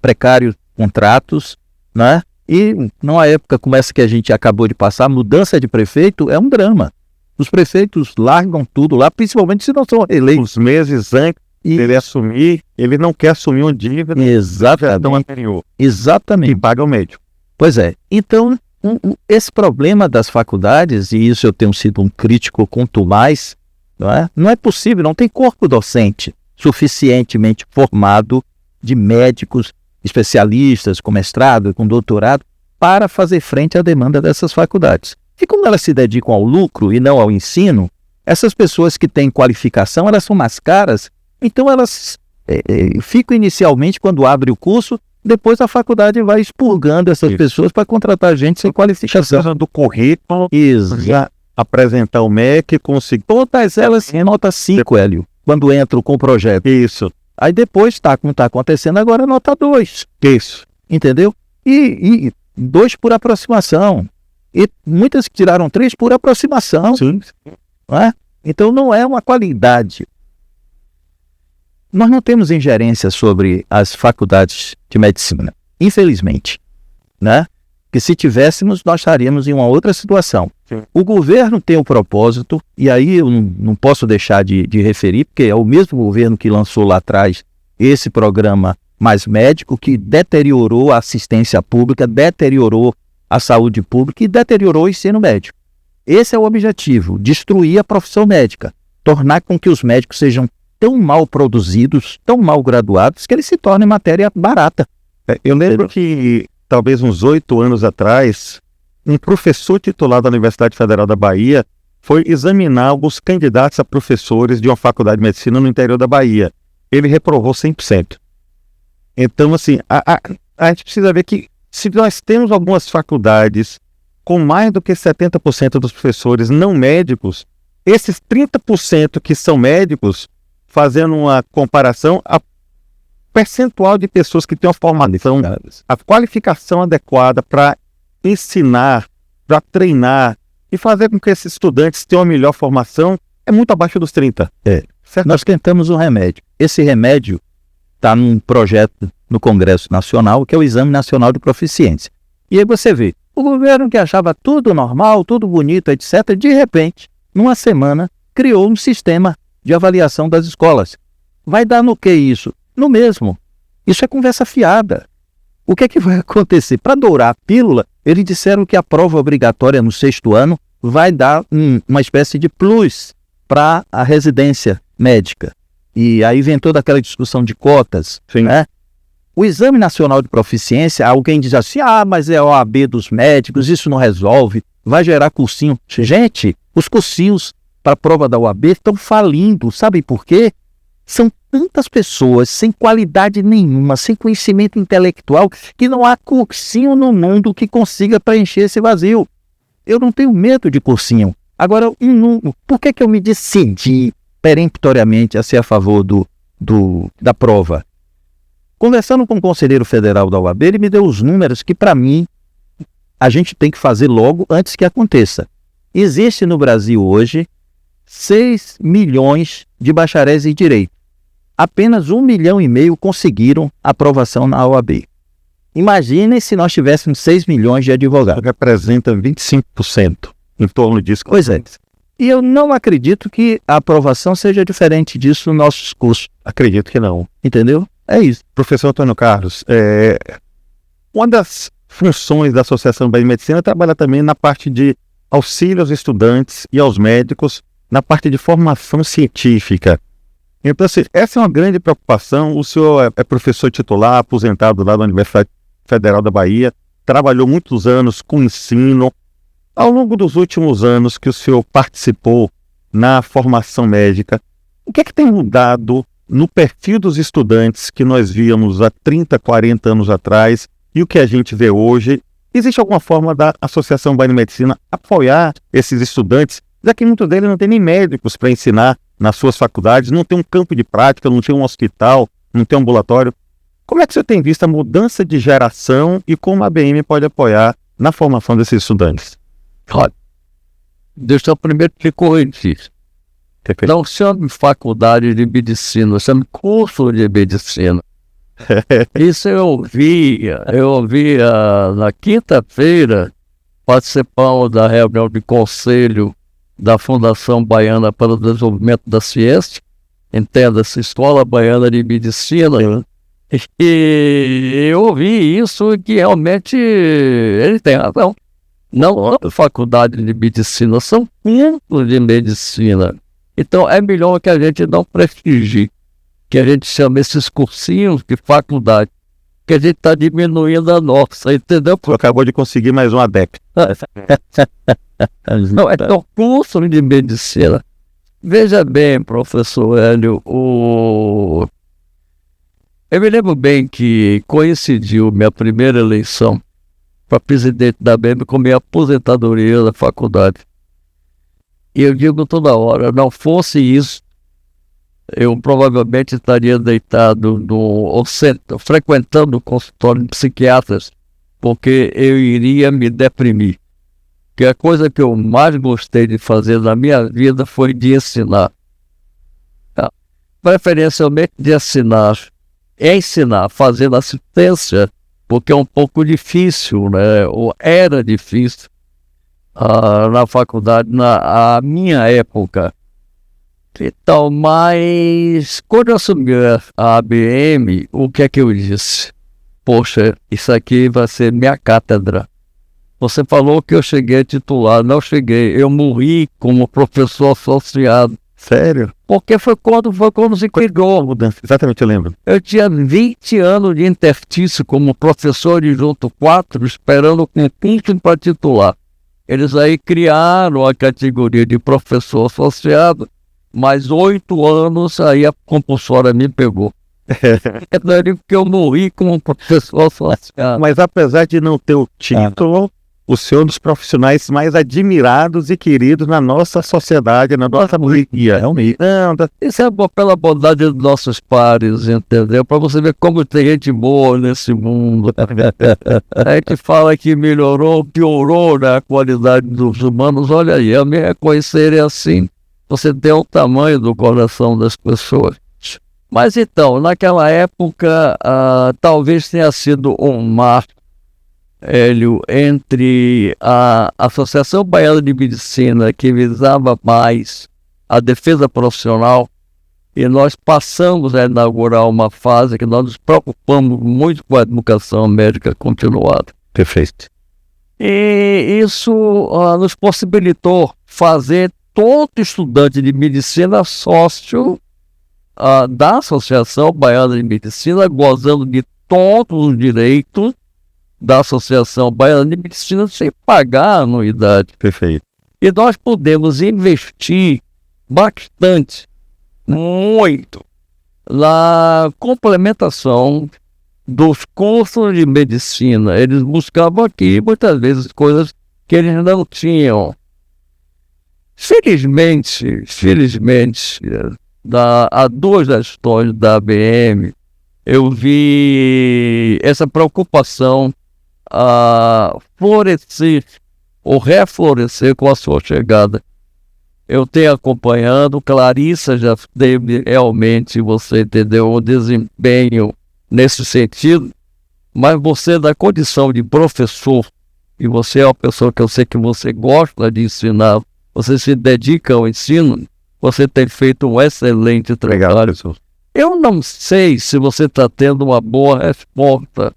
precários contratos, né? E numa época como essa que a gente acabou de passar, mudança de prefeito é um drama. Os prefeitos largam tudo lá, principalmente se não são eleitos. Os meses antes dele assumir, ele não quer assumir uma dívida. Exatamente. Exatamente. E paga o médico. Pois é. Então, esse problema das faculdades, e isso eu tenho sido um crítico contumaz, não é possível, não tem corpo docente suficientemente formado de médicos especialistas, com mestrado, com doutorado, para fazer frente à demanda dessas faculdades. E como elas se dedicam ao lucro e não ao ensino, essas pessoas que têm qualificação, elas são mais caras, então elas ficam inicialmente, quando abre o curso, depois a faculdade vai expurgando essas pessoas para contratar gente sem qualificação. Do currículo, já apresentar o MEC, conseguir. Todas elas nota 5, Hélio, quando entram com o projeto. Isso. Aí depois, como está acontecendo agora, nota 2. Isso. Entendeu? E 2 por aproximação. E muitas que tiraram 3 por aproximação. Sim. Não é? Então não é uma qualidade. Nós não temos ingerência sobre as faculdades de medicina, infelizmente, né? Que se tivéssemos, nós estaríamos em uma outra situação. Sim. O governo tem o propósito, e aí eu não posso deixar de referir, porque é o mesmo governo que lançou lá atrás esse programa Mais Médico, que deteriorou a assistência pública, deteriorou a saúde pública e deteriorou o ensino médico. Esse é o objetivo, destruir a profissão médica, tornar com que os médicos sejam tão mal produzidos, tão mal graduados, que eles se tornem matéria barata. Eu lembro que, talvez uns 8 anos atrás, um professor titular da Universidade Federal da Bahia foi examinar alguns candidatos a professores de uma faculdade de medicina no interior da Bahia. Ele reprovou 100%. Então, assim, a gente precisa ver que se nós temos algumas faculdades com mais do que 70% dos professores não médicos, esses 30% que são médicos, fazendo uma comparação, a percentual de pessoas que têm uma formação, a qualificação adequada para ensinar, para treinar e fazer com que esses estudantes tenham uma melhor formação é muito abaixo dos 30%. Certo? Nós tentamos um remédio. Esse remédio está num projeto no Congresso Nacional, que é o Exame Nacional de Proficiência. E aí você vê, o governo que achava tudo normal, tudo bonito, etc., de repente, numa semana, criou um sistema de avaliação das escolas. Vai dar no que isso? No mesmo. Isso é conversa fiada. O que é que vai acontecer? Para dourar a pílula, eles disseram que a prova obrigatória no 6º ano vai dar uma espécie de plus para a residência médica. E aí vem toda aquela discussão de cotas, né? O Exame Nacional de Proficiência, alguém diz assim, mas é a OAB dos médicos, isso não resolve, vai gerar cursinho. Gente, os cursinhos para a prova da OAB estão falindo, sabe por quê? São tantas pessoas sem qualidade nenhuma, sem conhecimento intelectual, que não há cursinho no mundo que consiga preencher esse vazio. Eu não tenho medo de cursinho. Agora, por que eu me decidi peremptoriamente a ser a favor da prova? Conversando com o conselheiro federal da UAB, ele me deu os números que, para mim, a gente tem que fazer logo antes que aconteça. Existe no Brasil hoje 6 milhões de bacharéis em Direito. Apenas 1,5 milhão conseguiram aprovação na OAB. Imaginem se nós tivéssemos 6 milhões de advogados. Representa 25% em torno disso. Pois é. E eu não acredito que a aprovação seja diferente disso nos nossos cursos. Acredito que não. Entendeu? É isso. Professor Antônio Carlos, uma das funções da Associação Bahia de Medicina trabalha também na parte de auxílio aos estudantes e aos médicos, na parte de formação científica. Então, assim, essa é uma grande preocupação. O senhor é professor titular, aposentado lá da Universidade Federal da Bahia, trabalhou muitos anos com ensino. Ao longo dos últimos anos que o senhor participou na formação médica, o que é que tem mudado no perfil dos estudantes que nós víamos há 30, 40 anos atrás e o que a gente vê hoje? Existe alguma forma da Associação Bahia de Medicina apoiar esses estudantes, já que muitos deles não têm nem médicos para ensinar nas suas faculdades, não tem um campo de prática, não tem um hospital, não tem um ambulatório? Como é que você tem visto a mudança de geração e como a ABM pode apoiar na formação desses estudantes? Olha, deixa eu primeiro te corrigir. Não chame faculdade de medicina, chame curso de medicina. Isso eu ouvia na quinta-feira, participando da reunião de conselho da Fundação Baiana para o Desenvolvimento da Ciência, entenda-se, Escola Baiana de Medicina, e eu ouvi isso e que realmente ele tem razão. Não é faculdade de medicina, são cursos de medicina. Então é melhor que a gente não prestigie, que a gente chame esses cursinhos de faculdade, que a gente está diminuindo a nossa, entendeu? Acabou de conseguir mais um adepto. Não, é um curso de medicina. Veja bem, professor Hélio, eu me lembro bem que coincidiu minha primeira eleição para presidente da ABM com minha aposentadoria da faculdade. E eu digo toda hora, não fosse isso, eu provavelmente estaria deitado frequentando o consultório de psiquiatras, porque eu iria me deprimir. Que a coisa que eu mais gostei de fazer na minha vida foi de ensinar. Preferencialmente de ensinar, fazendo assistência, porque é um pouco difícil, né? Ou era difícil na faculdade, na minha época. Então, mas quando eu assumi a ABM, o que é que eu disse? Poxa, isso aqui vai ser minha cátedra. Você falou que eu cheguei a titular, não cheguei. Eu morri como professor associado. Sério? Porque foi quando se criou a mudança. Exatamente, eu lembro. Eu tinha 20 anos de interstício como professor adjunto 4, esperando o concurso para titular. Eles aí criaram a categoria de professor associado, mais 8 anos aí a compulsória me pegou. É dali que eu morri como professor associado. Mas apesar de não ter o título, o senhor é um dos profissionais mais admirados e queridos na nossa sociedade, na nossa burguesia. Realmente. Isso é pela bondade dos nossos pares, entendeu? Para você ver como tem gente boa nesse mundo. A gente fala que melhorou, piorou, né, a qualidade dos humanos. Olha aí, a me reconhecer é assim. Você tem o tamanho do coração das pessoas. Mas então, naquela época, talvez tenha sido um marco, Hélio, entre a Associação Baiana de Medicina, que visava mais a defesa profissional, e nós passamos a inaugurar uma fase que nós nos preocupamos muito com a educação médica continuada. Perfeito. E isso nos possibilitou fazer todo estudante de medicina sócio da Associação Baiana de Medicina, gozando de todos os direitos da Associação Baiana de Medicina sem pagar a anuidade. Perfeito. E nós podemos investir bastante, muito, na complementação dos cursos de medicina. Eles buscavam aqui, muitas vezes, coisas que eles não tinham. Felizmente, há duas gestões da ABM, eu vi essa preocupação florescer ou reflorescer com a sua chegada. Eu tenho acompanhado, Clarissa já teve realmente, você entendeu, um desempenho nesse sentido, mas você, da condição de professor, e você é uma pessoa que eu sei que você gosta de ensinar, você se dedica ao ensino, você tem feito um excelente trabalho. Obrigado, professor. Eu não sei se você está tendo uma boa resposta,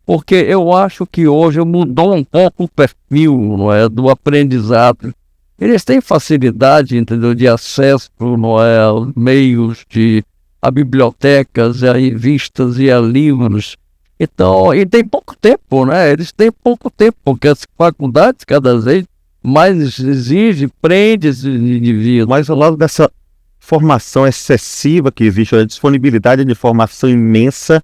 porque eu acho que hoje mudou um pouco o perfil, não é, do aprendizado. Eles têm facilidade, entendeu, de acesso, não é, aos meios, a bibliotecas, a revistas e a livros. Então, e tem pouco tempo, né? Eles têm pouco tempo, porque as faculdades cada vez mais exigem, prendem esse indivíduo. Mas ao lado dessa formação excessiva que existe, a disponibilidade de informação imensa,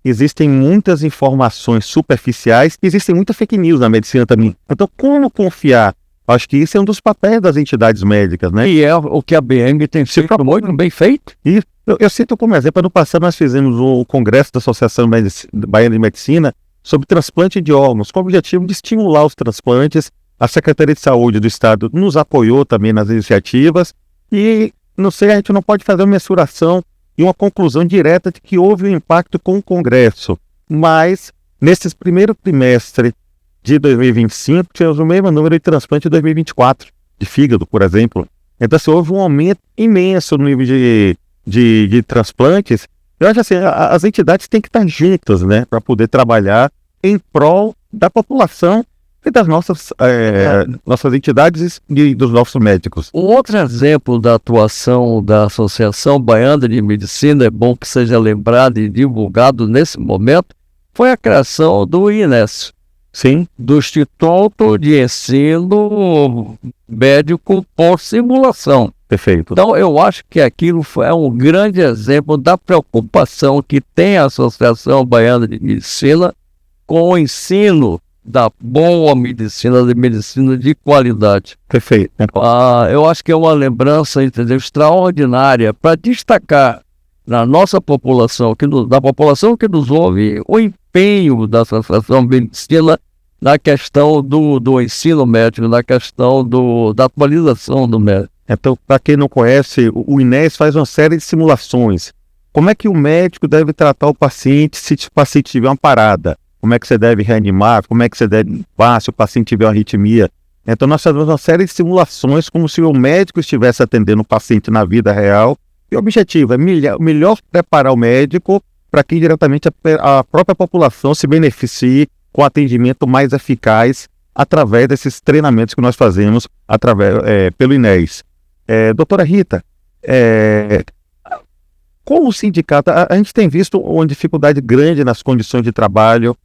existem muitas informações superficiais, existem muitas fake news na medicina também. Então, como confiar? Acho que isso é um dos papéis das entidades médicas, né? E é o que a BM tem feito muito bem feito. E eu cito como exemplo, ano passado nós fizemos o congresso da Associação Baiana de Medicina sobre transplante de órgãos, com o objetivo de estimular os transplantes. A Secretaria de Saúde do Estado nos apoiou também nas iniciativas e, não sei, a gente não pode fazer uma mensuração e uma conclusão direta de que houve um impacto com o congresso, mas nesse primeiro trimestre de 2025, tivemos o mesmo número de transplante de 2024, de fígado, por exemplo. Então, se houve um aumento imenso no nível de transplantes, eu acho assim, as entidades têm que estar juntas, né, para poder trabalhar em prol da população e das nossas entidades e dos nossos médicos. Um outro exemplo da atuação da Associação Baiana de Medicina, é bom que seja lembrado e divulgado nesse momento, foi a criação do INES. Sim. Do Instituto de Ensino Médico por Simulação. Perfeito. Então, eu acho que aquilo foi um grande exemplo da preocupação que tem a Associação Baiana de Medicina com o ensino da boa medicina, de medicina de qualidade. Perfeito. Eu acho que é uma lembrança, entendeu, extraordinária para destacar na nossa população, da população que nos ouve, o empenho da Associação de Medicina na questão do ensino médico, na questão da atualização do médico. Então, para quem não conhece, o INES faz uma série de simulações. Como é que o médico deve tratar o paciente se o paciente tiver uma parada? Como é que você deve reanimar? Como é que você deve limpar se o paciente tiver uma arritmia? Então, nós fazemos uma série de simulações como se o médico estivesse atendendo o paciente na vida real. E o objetivo é melhor preparar o médico para que diretamente a própria população se beneficie com atendimento mais eficaz através desses treinamentos que nós fazemos pelo INES. Doutora Rita, como o sindicato, a gente tem visto uma dificuldade grande nas condições de trabalho.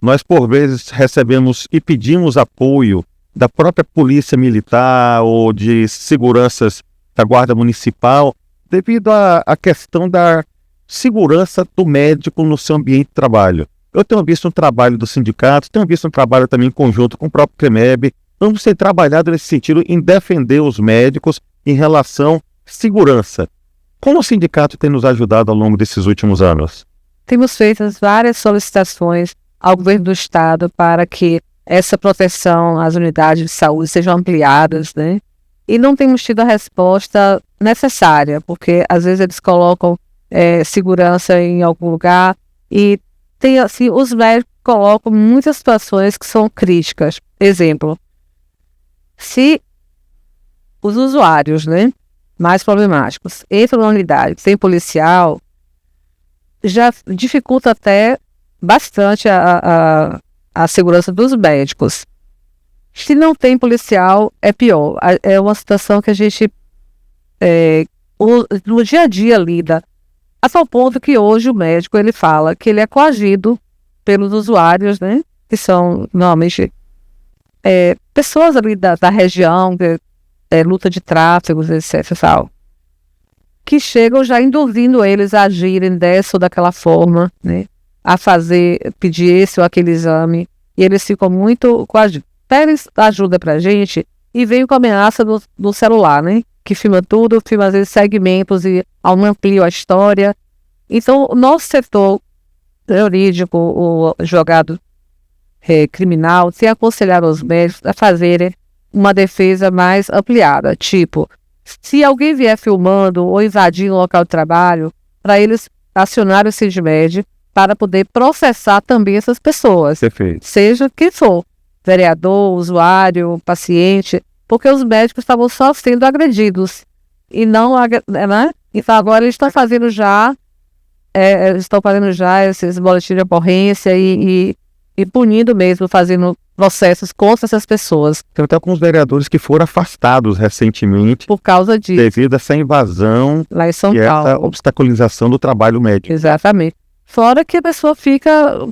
Nós, por vezes, recebemos e pedimos apoio da própria polícia militar ou de seguranças da Guarda Municipal, devido à questão da segurança do médico no seu ambiente de trabalho. Eu tenho visto um trabalho do sindicato, tenho visto um trabalho também em conjunto com o próprio CREMEB. Vamos ter trabalhado nesse sentido em defender os médicos em relação à segurança. Como o sindicato tem nos ajudado ao longo desses últimos anos? Temos feito várias solicitações ao governo do estado para que essa proteção às unidades de saúde sejam ampliadas, né? E não temos tido a resposta necessária, porque às vezes eles colocam segurança em algum lugar e tem, assim, os médicos colocam muitas situações que são críticas. Exemplo, se os usuários, né, mais problemáticos entram na unidade sem policial, já dificulta até bastante a segurança dos médicos. Se não tem policial, é pior. É uma situação que a gente, no dia a dia, lida. A tal ponto que hoje o médico ele fala que ele é coagido pelos usuários, né? Que são, normalmente, pessoas ali da região, luta de tráfego, etc. Tal, que chegam já induzindo eles a agirem dessa ou daquela forma, né? A pedir esse ou aquele exame. E eles ficam muito coagidos. Pedem ajuda pra gente e vem com a ameaça do celular, né? Que filma tudo, filma às vezes segmentos e amplia a história. Então, o nosso setor jurídico, o advogado criminal, tem aconselhado os médicos a fazerem uma defesa mais ampliada. Tipo, se alguém vier filmando ou invadindo o local de trabalho, para eles acionarem o Sindmed para poder processar também essas pessoas. Perfeito. Seja quem for. Vereador, usuário, paciente, porque os médicos estavam só sendo agredidos e não, né? Então agora eles estão fazendo já esses boletins de ocorrência e punindo mesmo, fazendo processos contra essas pessoas. Tem até alguns vereadores que foram afastados recentemente por causa disso, devido a essa invasão lá em São e Paulo. essa obstaculização do trabalho médico. Exatamente. Fora que a pessoa fica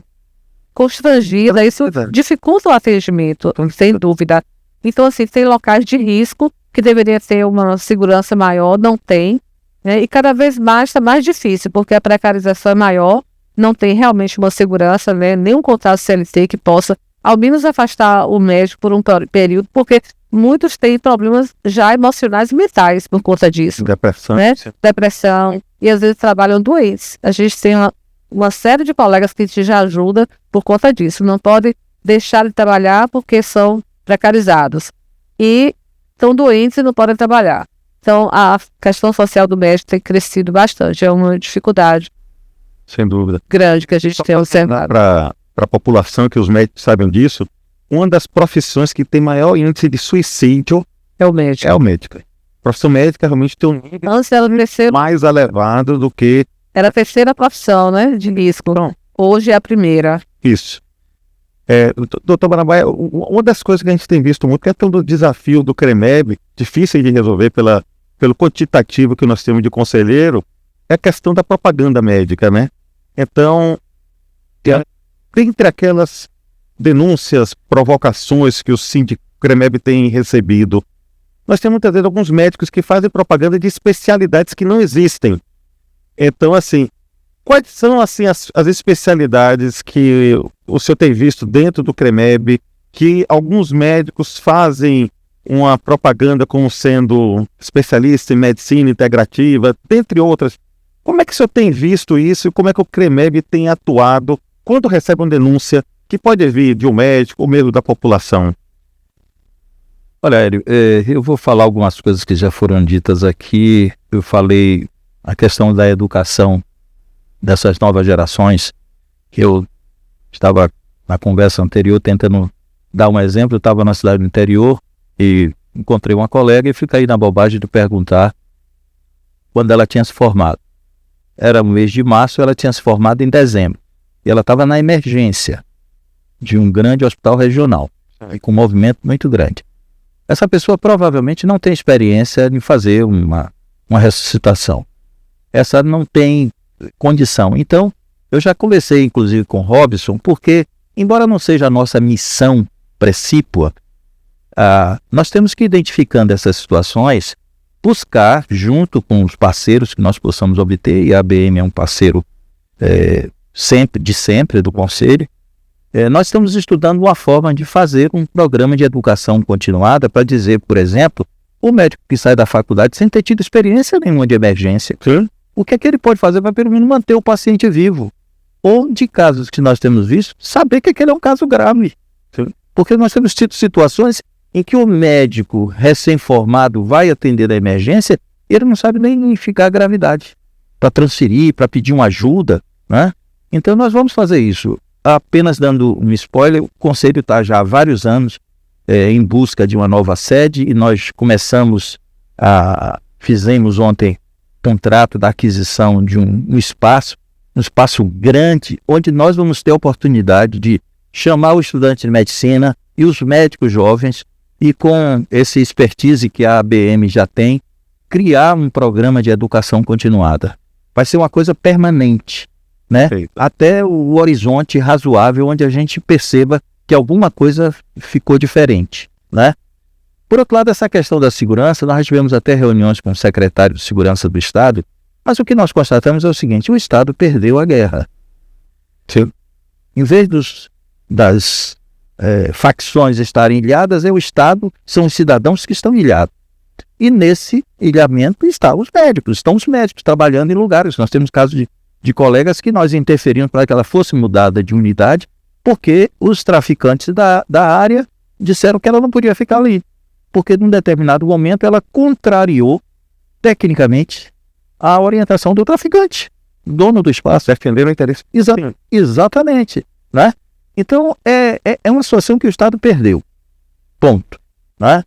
constrangida, isso dificulta o atendimento, sem dúvida. Então, assim, tem locais de risco que deveria ter uma segurança maior, não tem, né? E cada vez mais está mais difícil, porque a precarização é maior, não tem realmente uma segurança, né? Nem um contrato CLT que possa, ao menos, afastar o médico por um período, porque muitos têm problemas já emocionais e mentais por conta disso. Depressão. Né? Depressão, e às vezes trabalham doentes. A gente tem uma série de colegas que te já ajuda por conta disso. Não pode deixar de trabalhar porque são precarizados. E estão doentes e não podem trabalhar. Então, a questão social do médico tem crescido bastante. É uma dificuldade. Sem dúvida. Grande que a gente tem observado. Para a população, que os médicos sabem disso, uma das profissões que tem maior índice de suicídio é o médico. É o médico. A profissão médica realmente tem um nível antes ela mais elevado do que... Era a terceira profissão, né, de risco. Hoje é a primeira. Isso. Doutor Barabaia, uma das coisas que a gente tem visto muito, que é todo o desafio do CREMEB, difícil de resolver pelo quantitativo que nós temos de conselheiro, é a questão da propaganda médica, né? Então, entre aquelas denúncias, provocações que o CREMEB tem recebido, nós temos muitas vezes alguns médicos que fazem propaganda de especialidades que não existem. Então, assim, quais são assim, as especialidades que o senhor tem visto dentro do CREMEB, que alguns médicos fazem uma propaganda como sendo especialista em medicina integrativa, dentre outras? Como é que o senhor tem visto isso e como é que o CREMEB tem atuado quando recebe uma denúncia que pode vir de um médico ou mesmo da população? Olha, Hélio, eu vou falar algumas coisas que já foram ditas aqui. Eu falei a questão da educação dessas novas gerações, que eu estava na conversa anterior tentando dar um exemplo. Eu estava na cidade do interior e encontrei uma colega e fiquei na bobagem de perguntar quando ela tinha se formado. Era no mês de março, ela tinha se formado em dezembro. E ela estava na emergência de um grande hospital regional, e com um movimento muito grande. Essa pessoa provavelmente não tem experiência em fazer uma ressuscitação. Essa não tem condição. Então, eu já conversei inclusive com o Robson, porque, embora não seja a nossa missão precípua, nós temos que ir identificando essas situações buscar, junto com os parceiros que nós possamos obter, e a ABM é um parceiro sempre do Conselho, nós estamos estudando uma forma de fazer um programa de educação continuada para dizer, por exemplo, o médico que sai da faculdade sem ter tido experiência nenhuma de emergência, o que é que ele pode fazer para pelo menos manter o paciente vivo? Ou, de casos que nós temos visto, saber que aquele é um caso grave. Porque nós temos tido situações em que o médico recém-formado vai atender a emergência e ele não sabe nem identificar a gravidade para transferir, para pedir uma ajuda, né? Então nós vamos fazer isso. Apenas dando um spoiler, o Conselho está já há vários anos em busca de uma nova sede e nós fizemos ontem contrato da aquisição de um espaço grande, onde nós vamos ter a oportunidade de chamar o estudante de medicina e os médicos jovens e, com esse expertise que a ABM já tem, criar um programa de educação continuada. Vai ser uma coisa permanente, né? Até o horizonte razoável onde a gente perceba que alguma coisa ficou diferente, né? Por outro lado, essa questão da segurança, nós tivemos até reuniões com o secretário de Segurança do Estado, mas o que nós constatamos é o seguinte: o Estado perdeu a guerra. Em vez das facções estarem ilhadas, o Estado, são os cidadãos que estão ilhados. E nesse ilhamento estão os médicos trabalhando em lugares. Nós temos casos de colegas que nós interferimos para que ela fosse mudada de unidade, porque os traficantes da área disseram que ela não podia ficar ali, porque num determinado momento ela contrariou, tecnicamente, a orientação do traficante, dono do espaço. Defender o interesse. Exatamente, né? Então, é uma situação que o Estado perdeu. Ponto, né?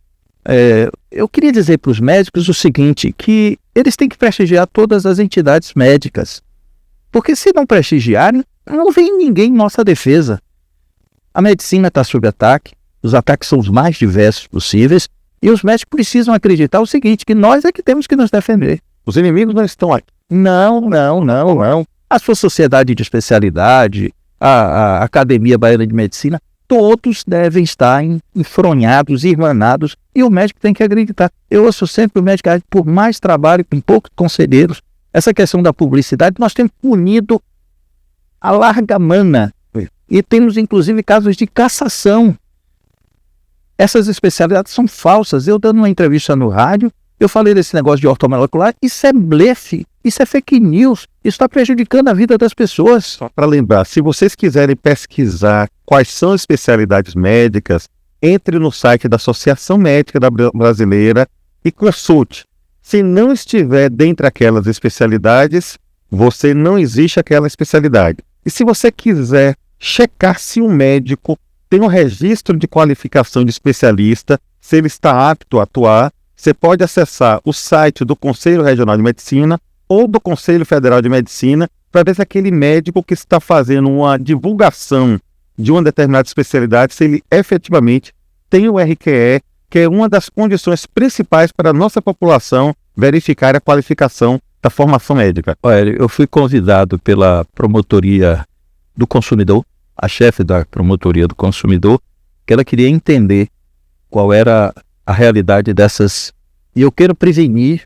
Eu queria dizer para os médicos o seguinte, que eles têm que prestigiar todas as entidades médicas, porque se não prestigiarem, não vem ninguém em nossa defesa. A medicina está sob ataque, os ataques são os mais diversos possíveis, e os médicos precisam acreditar o seguinte, que nós é que temos que nos defender. Os inimigos não estão aqui. Não. A sua sociedade de especialidade, a Academia Baiana de Medicina, todos devem estar enfronhados, irmanados, e o médico tem que acreditar. Eu ouço sempre o médico, por mais trabalho com poucos conselheiros, essa questão da publicidade, nós temos punido a larga mana, e temos inclusive casos de cassação. Essas especialidades são falsas. Eu dando uma entrevista no rádio, eu falei desse negócio de ortomolecular, isso é blefe, isso é fake news, isso está prejudicando a vida das pessoas. Só para lembrar, se vocês quiserem pesquisar quais são as especialidades médicas, entre no site da Associação Médica Brasileira e consulte. Se não estiver dentre aquelas especialidades, você não existe aquela especialidade. E se você quiser checar se um médico tem um registro de qualificação de especialista, se ele está apto a atuar, você pode acessar o site do Conselho Regional de Medicina ou do Conselho Federal de Medicina para ver se aquele médico que está fazendo uma divulgação de uma determinada especialidade, se ele efetivamente tem o RQE, que é uma das condições principais para a nossa população verificar a qualificação da formação médica. Olha, eu fui convidado pela Promotoria do Consumidor, a chefe da Promotoria do Consumidor, que ela queria entender qual era a realidade dessas. E eu quero prevenir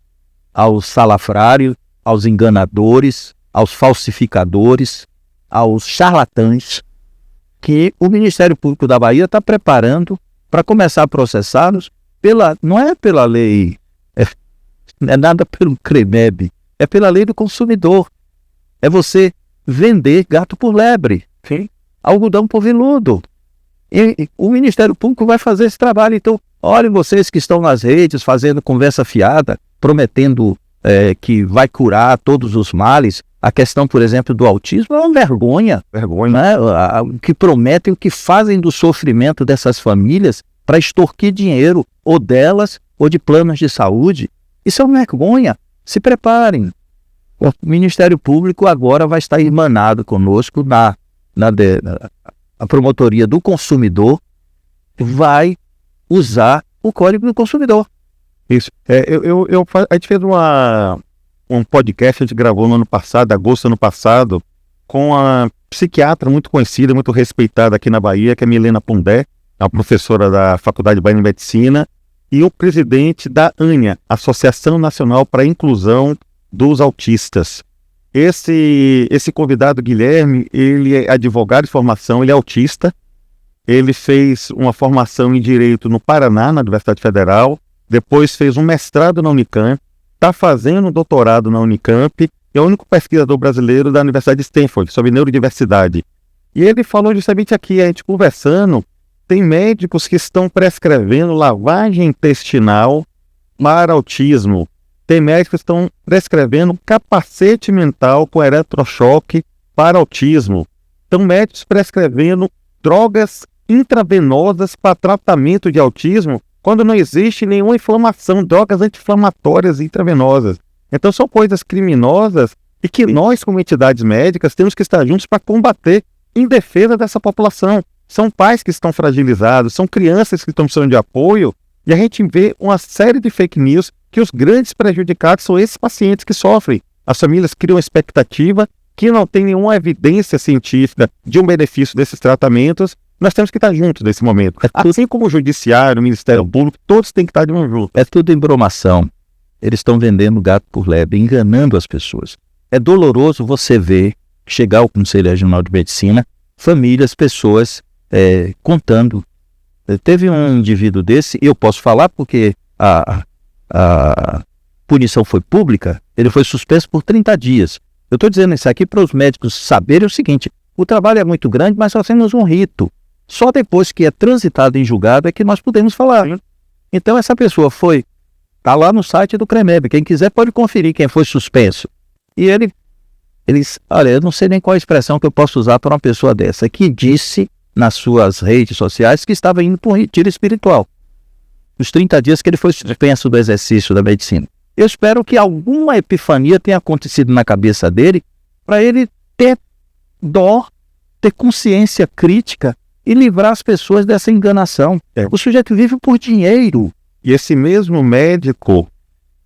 aos salafrários, aos enganadores, aos falsificadores, aos charlatães, que o Ministério Público da Bahia está preparando para começar a processá-los não é pela lei, não é nada pelo CREMEB, é pela lei do consumidor. É você vender gato por lebre, algodão por veludo. E o Ministério Público vai fazer esse trabalho. Então, olhem vocês que estão nas redes fazendo conversa fiada, prometendo que vai curar todos os males. A questão, por exemplo, do autismo é uma vergonha. Né? O que prometem, o que fazem do sofrimento dessas famílias para extorquir dinheiro, ou delas, ou de planos de saúde. Isso é uma vergonha. Se preparem. O Ministério Público agora vai estar irmanado conosco na Promotoria do Consumidor, vai usar o Código do Consumidor. Isso. A gente fez um podcast, a gente gravou no ano passado, agosto do ano passado, com a psiquiatra muito conhecida, muito respeitada aqui na Bahia, que é Milena Pondé, a professora da Faculdade Baiana de Medicina, e o presidente da ANIA, Associação Nacional para a Inclusão dos Autistas. Esse convidado, Guilherme, ele é advogado de formação, ele é autista, ele fez uma formação em Direito no Paraná, na Universidade Federal, depois fez um mestrado na Unicamp, está fazendo um doutorado na Unicamp, e é o único pesquisador brasileiro da Universidade de Stanford sobre neurodiversidade. E ele falou justamente aqui, a gente conversando, tem médicos que estão prescrevendo lavagem intestinal para autismo. Tem médicos que estão prescrevendo capacete mental com eletrochoque para autismo. Estão médicos prescrevendo drogas intravenosas para tratamento de autismo quando não existe nenhuma inflamação, drogas anti-inflamatórias intravenosas. Então são coisas criminosas e que nós, como entidades médicas, temos que estar juntos para combater em defesa dessa população. São pais que estão fragilizados, são crianças que estão precisando de apoio, e a gente vê uma série de fake news que os grandes prejudicados são esses pacientes que sofrem. As famílias criam expectativa que não tem nenhuma evidência científica de um benefício desses tratamentos. Nós temos que estar juntos nesse momento. Assim como o Judiciário, o Ministério Público, todos têm que estar de mão junto. É tudo embromação. Eles estão vendendo gato por lebre, enganando as pessoas. É doloroso você ver chegar ao Conselho Regional de Medicina, famílias, pessoas contando. Teve um indivíduo desse, e eu posso falar porque a punição foi pública, ele foi suspenso por 30 dias. Eu estou dizendo isso aqui para os médicos saberem o seguinte: o trabalho é muito grande, mas nós temos um rito. Só depois que é transitado em julgado é que nós podemos falar. Então essa pessoa está lá no site do CREMEB, quem quiser pode conferir quem foi suspenso. E olha, eu não sei nem qual a expressão que eu posso usar para uma pessoa dessa, que disse nas suas redes sociais que estava indo para um retiro espiritual. Os 30 dias que ele foi suspenso do exercício da medicina. Eu espero que alguma epifania tenha acontecido na cabeça dele para ele ter dó, ter consciência crítica e livrar as pessoas dessa enganação. O sujeito vive por dinheiro. E esse mesmo médico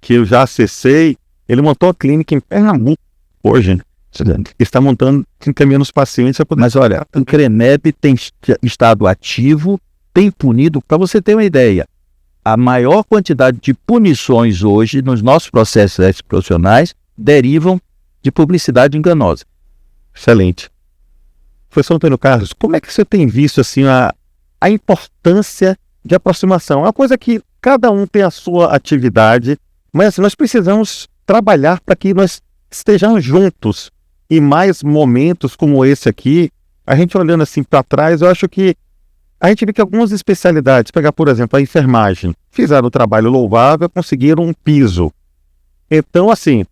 que eu já acessei, ele montou a clínica em Pernambuco hoje, está montando, encaminhando os pacientes a poder... Mas olha, o CREMEB tem estado ativo, tem punido. Para você ter uma ideia, a maior quantidade de punições hoje nos nossos processos éticos profissionais derivam de publicidade enganosa. Excelente. Professor Antônio Carlos, como é que você tem visto assim, a importância de aproximação? É uma coisa que cada um tem a sua atividade, mas assim, nós precisamos trabalhar para que nós estejamos juntos. E mais momentos como esse aqui, a gente olhando assim para trás, eu acho que a gente vê que algumas especialidades, pegar por exemplo a enfermagem, fizeram um trabalho louvável, conseguiram um piso. Então assim,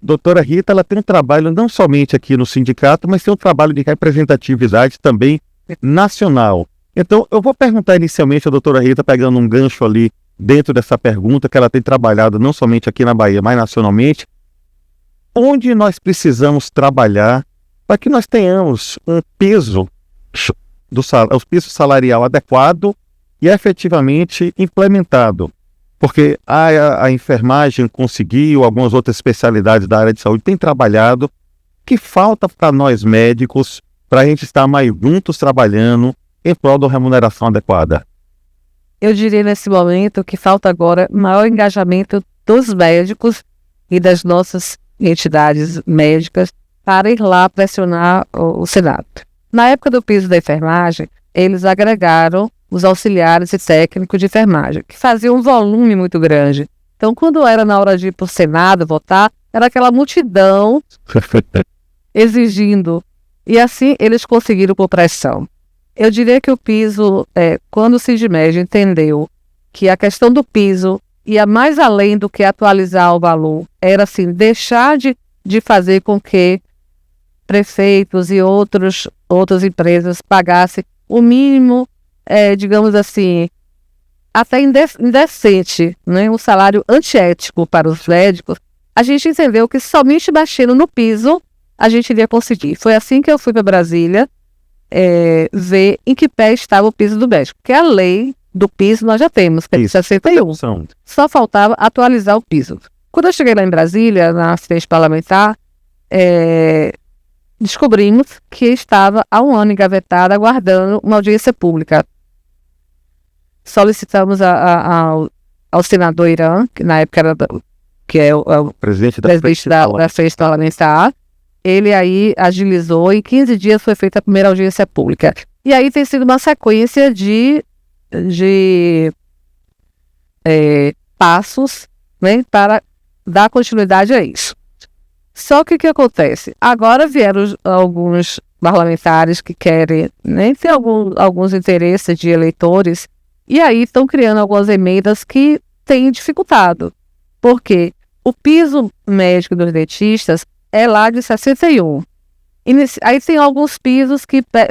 doutora Rita, ela tem um trabalho não somente aqui no sindicato, mas tem um trabalho de representatividade também nacional. Então eu vou perguntar inicialmente à doutora Rita, pegando um gancho ali dentro dessa pergunta, que ela tem trabalhado não somente aqui na Bahia, mas nacionalmente, onde nós precisamos trabalhar para que nós tenhamos um piso salarial adequado e efetivamente implementado. Porque a enfermagem conseguiu, algumas outras especialidades da área de saúde têm trabalhado. Que falta para nós médicos para a gente estar mais juntos trabalhando em prol da remuneração adequada? Eu diria nesse momento que falta agora maior engajamento dos médicos e das nossas entidades médicas para ir lá pressionar o Senado. Na época do piso da enfermagem, eles agregaram os auxiliares e técnicos de enfermagem, que faziam um volume muito grande. Então, quando era na hora de ir para o Senado votar, era aquela multidão exigindo. E assim eles conseguiram por pressão. Eu diria que o piso, quando o Sindmed entendeu que a questão do piso ia mais além do que atualizar o valor, era assim, deixar de fazer com que prefeitos e outras empresas pagassem o mínimo, digamos assim, até indecente, né? Um salário antiético para os médicos. A gente entendeu que somente baixando no piso a gente iria conseguir. Foi assim que eu fui para Brasília ver em que pé estava o piso do médico. Porque a lei do piso nós já temos, que é de 61. Só faltava atualizar o piso. Quando eu cheguei lá em Brasília, na assistência parlamentar, descobrimos que estava há um ano engavetado, aguardando uma audiência pública. solicitamos ao senador Irã, que na época era que é o Presidente da presidente da frente parlamentar, ele aí agilizou e em 15 dias foi feita a primeira audiência pública. E aí tem sido uma sequência de passos, né, para dar continuidade a isso. Só que o que acontece? Agora vieram alguns parlamentares que querem, né, ter alguns interesses de eleitores, e aí estão criando algumas emendas que têm dificultado. Porque o piso médico dos dentistas é lá de 61. Aí tem alguns pisos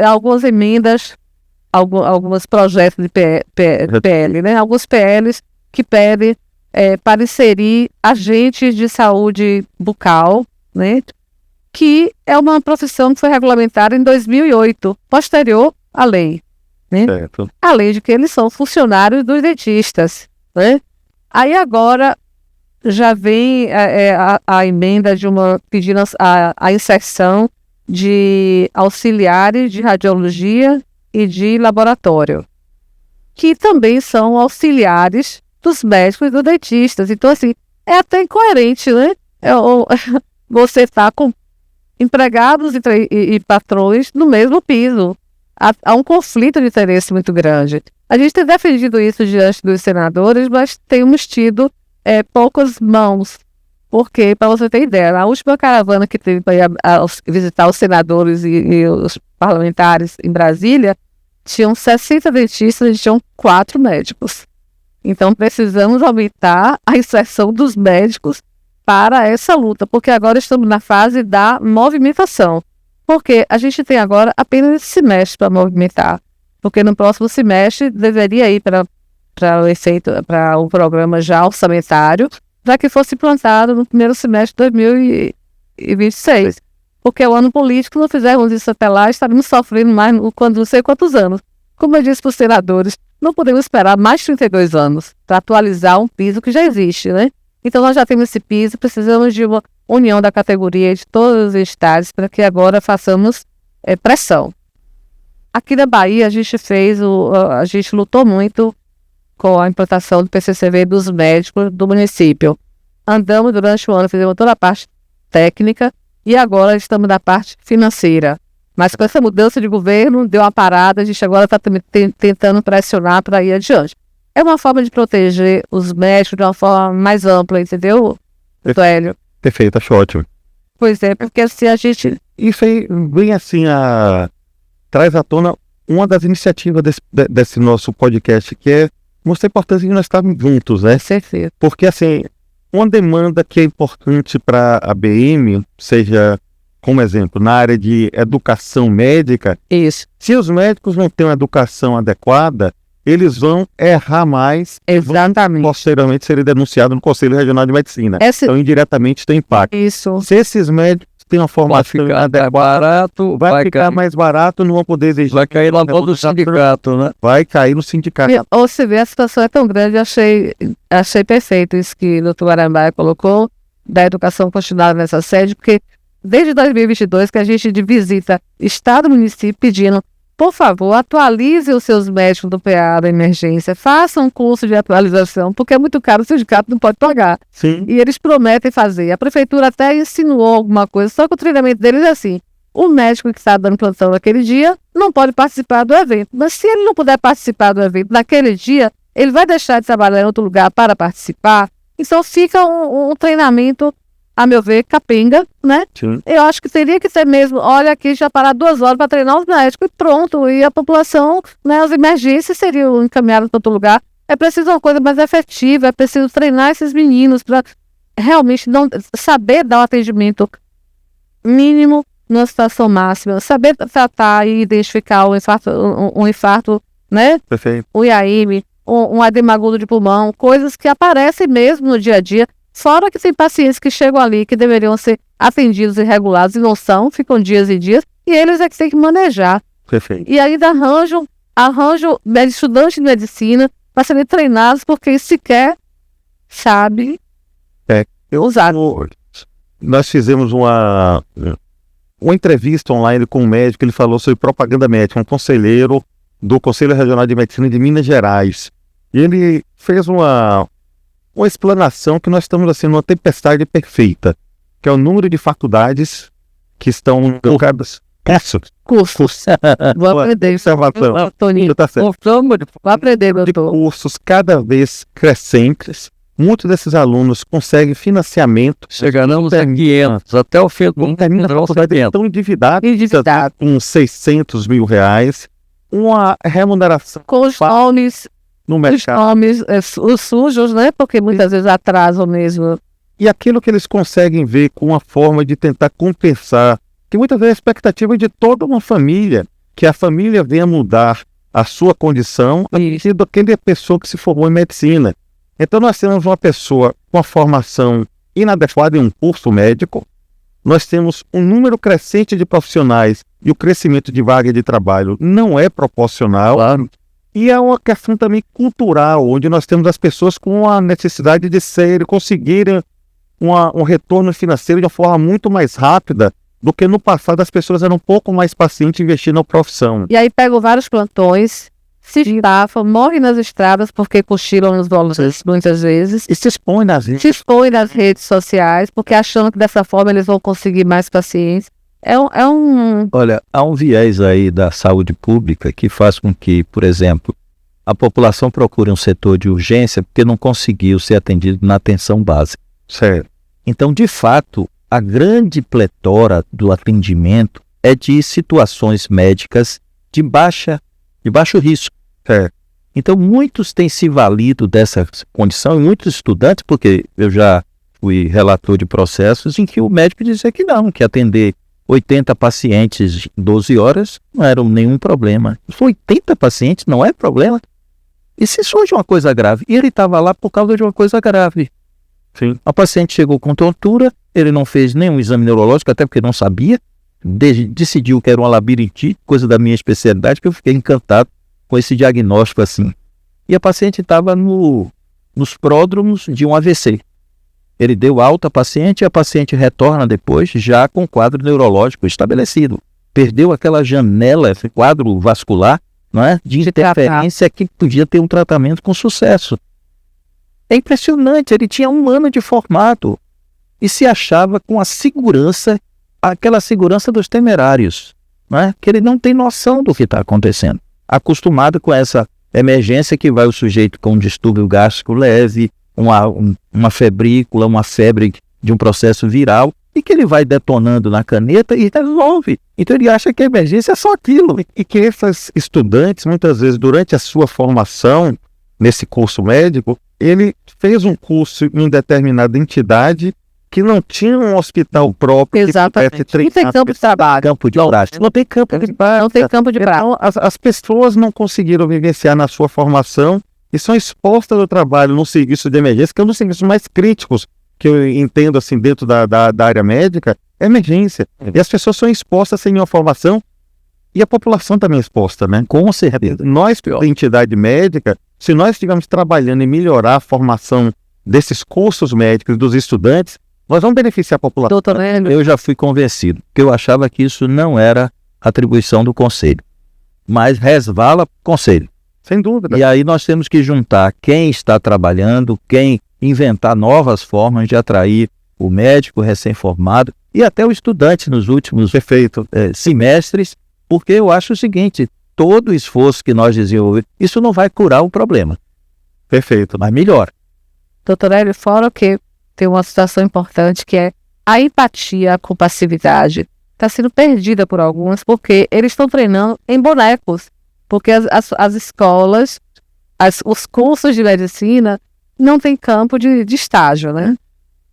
algumas emendas, alguns projetos de PL, né? Alguns PLs que pedem para inserir agentes de saúde bucal, né? Que é uma profissão que foi regulamentada em 2008, posterior à lei, né? Certo. Além de que eles são funcionários dos dentistas, né? Aí agora já vem a emenda pedindo a inserção de auxiliares de radiologia e de laboratório, que também são auxiliares dos médicos e dos dentistas. Então, assim, é até incoerente, né? Você está com empregados e patrões no mesmo piso. Há um conflito de interesse muito grande. A gente tem defendido isso diante dos senadores, mas temos tido poucas mãos. Porque, para você ter ideia, na última caravana que teve para visitar os senadores e os parlamentares em Brasília, tinham 60 dentistas e tinham 4 médicos. Então, precisamos aumentar a inserção dos médicos para essa luta, porque agora estamos na fase da movimentação. Porque a gente tem agora apenas esse semestre para movimentar. Porque no próximo semestre deveria ir para o programa já orçamentário, para que fosse implantado no primeiro semestre de 2026. Porque o ano político, não fizermos isso até lá, estaremos sofrendo mais não sei quantos anos. Como eu disse para os senadores, não podemos esperar mais 32 anos para atualizar um piso que já existe, né? Então nós já temos esse piso, precisamos de uma união da categoria de todos os estados para que agora façamos pressão. Aqui na Bahia a gente lutou muito com a implantação do PCCV dos médicos do município. Andamos durante o ano, fizemos toda a parte técnica e agora estamos na parte financeira. Mas com essa mudança de governo, deu uma parada, a gente agora está tentando pressionar para ir adiante. É uma forma de proteger os médicos de uma forma mais ampla, entendeu, Hélio? Perfeito, acho ótimo. Pois é, porque assim a gente... Isso aí vem assim, traz à tona uma das iniciativas desse nosso podcast, que é mostrar a importância de nós estarmos juntos, né? Certeza. Porque, assim, uma demanda que é importante para a BM, seja, como exemplo, na área de educação médica, Isso. se os médicos não têm uma educação adequada, eles vão errar mais. Exatamente. E vão, posteriormente, serem denunciados no Conselho Regional de Medicina. Então, indiretamente, tem impacto. Isso. Se esses médicos têm uma formação adequada, barato, vai ficar mais barato, não vão poder exigir. Vai cair na mão do sindicato, né? Vai cair no sindicato. Ou se vê, a situação é tão grande, achei perfeito isso que o Dr. Arambaia colocou, da educação continuada nessa sede, porque desde 2022 que a gente visita estado e município pedindo, por favor, atualize os seus médicos do PA da emergência, façam um curso de atualização, porque é muito caro, o sindicato não pode pagar. Sim. E eles prometem fazer. A prefeitura até insinuou alguma coisa, só que o treinamento deles é assim: o médico que está dando plantão naquele dia não pode participar do evento. Mas se ele não puder participar do evento naquele dia, ele vai deixar de trabalhar em outro lugar para participar. Então fica um treinamento, a meu ver, capenga, né? Sim. Eu acho que teria que ser mesmo, olha aqui, já parar 2 horas para treinar os médicos e pronto. E a população, né, as emergências seriam encaminhadas para outro lugar. É preciso uma coisa mais efetiva, é preciso treinar esses meninos para realmente saber dar um atendimento mínimo numa situação máxima, saber tratar e identificar um infarto, né? Perfeito. Um IAM, um edema agudo de pulmão, coisas que aparecem mesmo no dia a dia. Fora que tem pacientes que chegam ali que deveriam ser atendidos e regulados e não são, ficam dias e dias, e eles é que têm que manejar. Perfeito. E ainda arranjam estudantes de medicina para serem treinados porque sequer sabe usar. Nós fizemos uma entrevista online com um médico, ele falou sobre propaganda médica, um conselheiro do Conselho Regional de Medicina de Minas Gerais. E ele fez uma explanação que nós estamos assim numa tempestade perfeita, que é o número de faculdades que estão colocadas. Cursos. Vou aprender. Observação. Toninho, Tá certo. vou aprender, De doutor. cursos cada vez crescentes. Muitos desses alunos conseguem financiamento. Chegaremos a 500, até o fim do Não ano. termina a terão faculdade, 70. estão endividados Endividado. com 600 mil reais. Uma remuneração Com os nomes, no mercado. os sujos, né? Porque muitas vezes atrasam mesmo. E aquilo que eles conseguem ver com uma forma de tentar compensar, que muitas vezes é a expectativa de toda uma família, que a família venha mudar a sua condição a partir daquela pessoa que se formou em medicina. Então nós temos uma pessoa com a formação inadequada em um curso médico, nós temos um número crescente de profissionais e o crescimento de vaga de trabalho não é proporcional. Claro. E é uma questão também cultural, onde nós temos as pessoas com a necessidade de conseguirem um retorno financeiro de uma forma muito mais rápida do que no passado as pessoas eram um pouco mais pacientes investindo na profissão. E aí pegam vários plantões, se estafam, morrem nas estradas porque cochilam nos voluntários muitas vezes. E se expõe nas redes. Se expõem nas redes sociais porque achando que dessa forma eles vão conseguir mais pacientes. É um Olha, há um viés aí da saúde pública que faz com que, por exemplo, a população procure um setor de urgência porque não conseguiu ser atendido na atenção básica. Certo. Então, de fato, a grande pletora do atendimento é de situações médicas de baixo risco. Certo. Então, muitos têm se valido dessa condição, e muitos estudantes, porque eu já fui relator de processos em que o médico dizia que não, que atender 80 pacientes em 12 horas não era nenhum problema. 80 pacientes não é problema? E se surge uma coisa grave? E ele estava lá por causa de uma coisa grave. Sim. A paciente chegou com tontura, ele não fez nenhum exame neurológico, até porque não sabia, decidiu que era uma labirintite, coisa da minha especialidade, que eu fiquei encantado com esse diagnóstico assim. E a paciente estava nos pródromos de um AVC. Ele deu alta à paciente e a paciente retorna depois já com quadro neurológico estabelecido. Perdeu aquela janela, esse quadro vascular, não é? De interferência que podia ter um tratamento com sucesso. É impressionante, ele tinha 1 ano de formado e se achava com a segurança, aquela segurança dos temerários, não é? Que ele não tem noção do que está acontecendo. Acostumado com essa emergência que vai o sujeito com um distúrbio gástrico leve, uma febrícula, uma febre de um processo viral, e que ele vai detonando na caneta e resolve. Então ele acha que a emergência é só aquilo. E que esses estudantes, muitas vezes, durante a sua formação, nesse curso médico, ele fez um curso em determinada entidade que não tinha um hospital próprio. Exatamente. Que Não tem campo de trabalho. Campo de prática. Não tem campo de prática. Não tem campo de prática. Então, as pessoas não conseguiram vivenciar na sua formação e são expostas ao trabalho no serviço de emergência, que é um dos serviços mais críticos que eu entendo assim dentro da área médica, é emergência. E as pessoas são expostas sem nenhuma formação e a população também é exposta, né? Com certeza. Nós, da entidade médica, se nós estivermos trabalhando em melhorar a formação desses cursos médicos dos estudantes, nós vamos beneficiar a população. Doutor Hélio, Eu já fui convencido, porque eu achava que isso não era atribuição do Conselho, mas resvala Conselho. Sem dúvida. E aí nós temos que juntar quem está trabalhando, quem inventar novas formas de atrair o médico recém-formado e até o estudante nos últimos semestres, porque eu acho o seguinte, todo o esforço que nós desenvolvemos, isso não vai curar o problema. Perfeito. Mas melhora. doutor Hélio, fora que tem uma situação importante que é a empatia, a compassividade está sendo perdida por alguns porque eles estão treinando em bonecos, porque as escolas, os cursos de medicina não tem campo de estágio, né?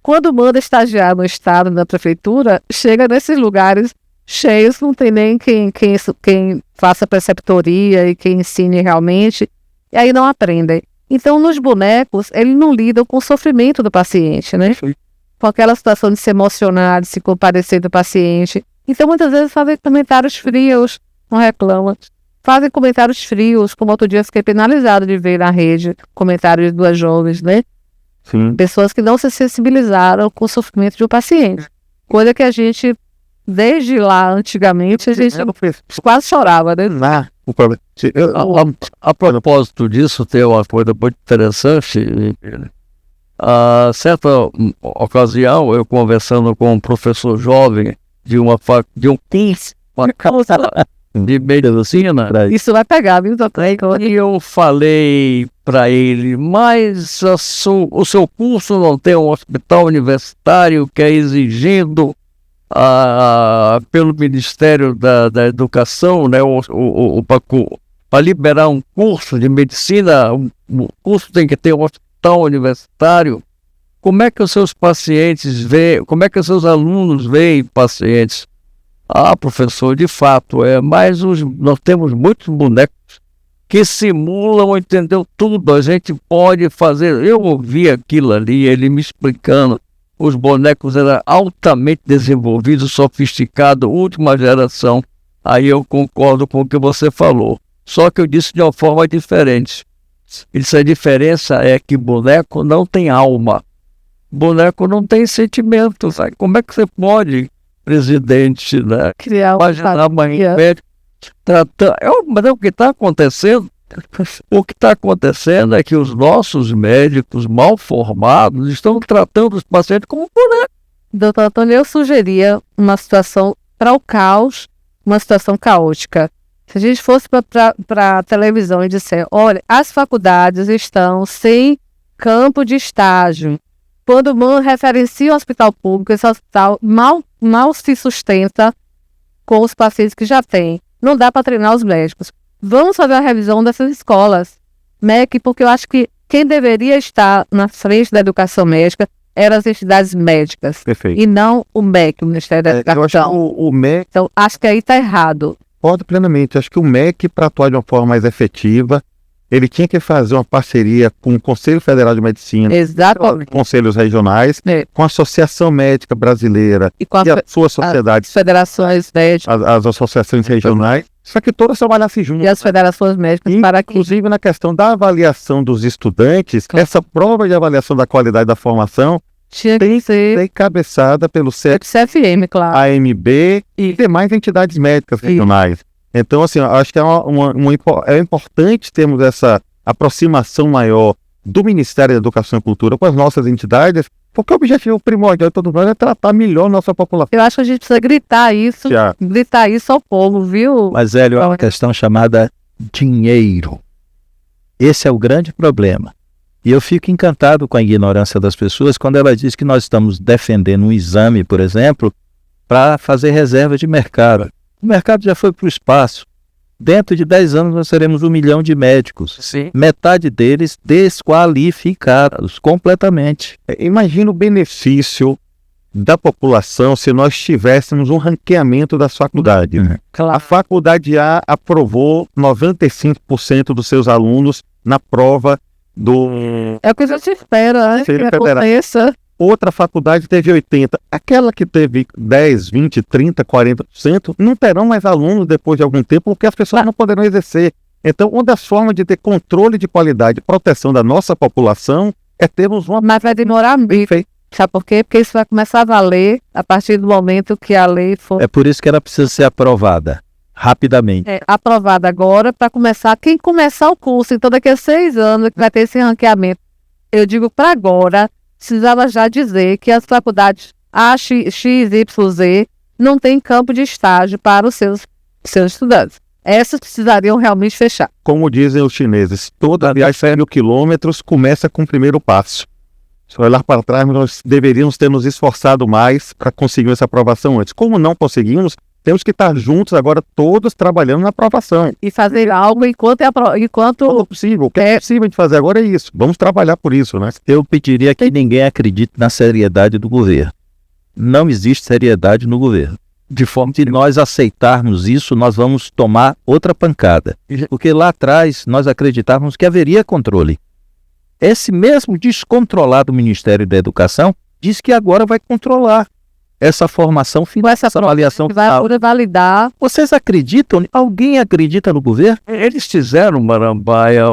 Quando manda estagiar no estado, na prefeitura, chega nesses lugares cheios, não tem nem quem faça preceptoria e quem ensine realmente, e aí não aprendem. Então, nos bonecos, eles não lidam com o sofrimento do paciente, né? Com aquela situação de se emocionar, de se compadecer do paciente. Então, muitas vezes fazem comentários frios, não reclamam. Fazem comentários frios, como outro dia eu fiquei penalizado de ver na rede comentários de 2 jovens, né? Sim. Pessoas que não se sensibilizaram com o sofrimento de um paciente. Coisa que a gente, desde lá, antigamente, a gente quase chorava, né? o problema. A propósito disso, tem uma coisa muito interessante. A certa ocasião, eu conversando com um professor jovem de um curso de medicina, Isso vai pegar, viu, doutor? e eu falei para ele, mas o seu curso não tem um hospital universitário que é exigido pelo Ministério da Educação, né, para liberar um curso de medicina, o curso tem que ter um hospital universitário. Como é que os seus pacientes veem, como é que os seus alunos veem pacientes? Professor, de fato, mas nós temos muitos bonecos que simulam, entendeu, tudo. A gente pode fazer. Eu ouvi aquilo ali, ele me explicando. Os bonecos eram altamente desenvolvidos, sofisticados, última geração. Aí eu concordo com o que você falou. Só que eu disse de uma forma diferente. A diferença é que boneco não tem alma. Boneco não tem sentimento. Sabe? Como é que você pode, presidente, né, Criar uma imaginar família. médico tratando? Mas o que está acontecendo? O que está acontecendo é que os nossos médicos mal formados estão tratando os pacientes como boneco. Doutor Antônio, eu sugeria uma situação para o caos, uma situação caótica. Se a gente fosse para a televisão e disser, olha, as faculdades estão sem campo de estágio. Quando referencia o hospital público, esse hospital mal se sustenta com os pacientes que já tem. Não dá para treinar os médicos. Vamos fazer uma revisão dessas escolas, MEC, porque eu acho que quem deveria estar na frente da educação médica eram as entidades médicas. Perfeito. E não o MEC, o Ministério da Eu acho que Educação. o MEC, Então, acho que aí está errado. concordo plenamente. Acho que o MEC, para atuar de uma forma mais efetiva, ele tinha que fazer uma parceria com o Conselho Federal de Medicina, Exatamente. conselhos regionais, com a Associação Médica Brasileira E com e as suas as sociedades, federações médicas as associações regionais, só que todas trabalhassem juntas. e as federações médicas para que Inclusive na questão da avaliação dos estudantes, Claro. essa prova de avaliação da qualidade da formação tinha que tem que ser ser encabeçada pelo CFM, claro. AMB e demais entidades médicas regionais. Então, assim, eu acho que é importante termos essa aproximação maior do Ministério da Educação e Cultura com as nossas entidades, porque o objetivo primordial de todo mundo é tratar melhor nossa população. Eu acho que a gente precisa gritar isso ao povo, viu? Mas, Hélio, é uma questão chamada dinheiro. Esse é o grande problema. E eu fico encantado com a ignorância das pessoas quando ela diz que nós estamos defendendo um exame, por exemplo, para fazer reserva de mercado. O mercado já foi para o espaço. Dentro de 10 anos nós teremos 1 milhão de médicos. Sim. Metade deles desqualificados completamente. Imagina o benefício da população se nós tivéssemos um ranqueamento das faculdades. A Claro. faculdade A aprovou 95% dos seus alunos na prova do... É o que a gente espera, né? Que Conselho Federal. aconteça. Outra faculdade teve 80%. Aquela que teve 10, 20, 30, 40%, não terão mais alunos depois de algum tempo, porque as pessoas não poderão exercer. Então, uma das formas de ter controle de qualidade e proteção da nossa população é termos uma... Mas vai demorar muito. Sabe por quê? Porque isso vai começar a valer a partir do momento que a lei for É por isso que ela precisa ser aprovada rapidamente. aprovada agora, para começar, quem começar o curso, então daqui a 6 anos que vai ter esse ranqueamento. Eu digo para agora, precisava já dizer que as faculdades A, X, Y, Z não têm campo de estágio para os seus estudantes. Essas precisariam realmente fechar. Como dizem os chineses, toda viagem de 100 mil quilômetros começa com o primeiro passo. Se olhar para trás, nós deveríamos ter nos esforçado mais para conseguir essa aprovação antes. Como não conseguimos, temos que estar juntos agora, todos trabalhando na aprovação. E fazer algo enquanto Quando é possível, o que é possível de fazer agora é isso. Vamos trabalhar por isso, né? Eu pediria que ninguém acredite na seriedade do governo. Não existe seriedade no governo. De forma que nós aceitarmos isso, nós vamos tomar outra pancada. Porque lá atrás nós acreditávamos que haveria controle. Esse mesmo descontrolado Ministério da Educação diz que agora vai controlar essa formação final, essa avaliação que vai final. validar. Vocês acreditam? Alguém acredita no governo? Eles fizeram, Marambaia,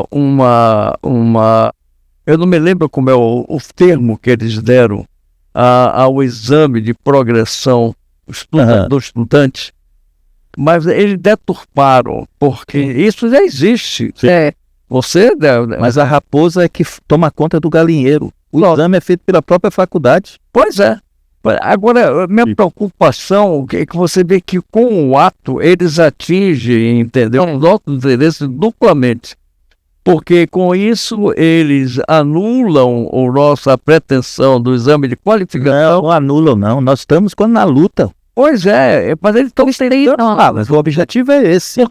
eu não me lembro como é o termo que eles deram ao exame de progressão do estudante. mas eles deturparam, porque isso já existe. É. Você, Mas a raposa é que toma conta do galinheiro. O exame é feito pela própria faculdade. pois é. Agora, a minha preocupação é que você vê que com o ato eles atingem, entendeu, os nossos interesses duplamente. Porque com isso eles anulam a nossa pretensão do exame de qualificação. Não anulam, não. Nós estamos na luta. Pois é, mas eles estão tentando. Mas o objetivo é esse.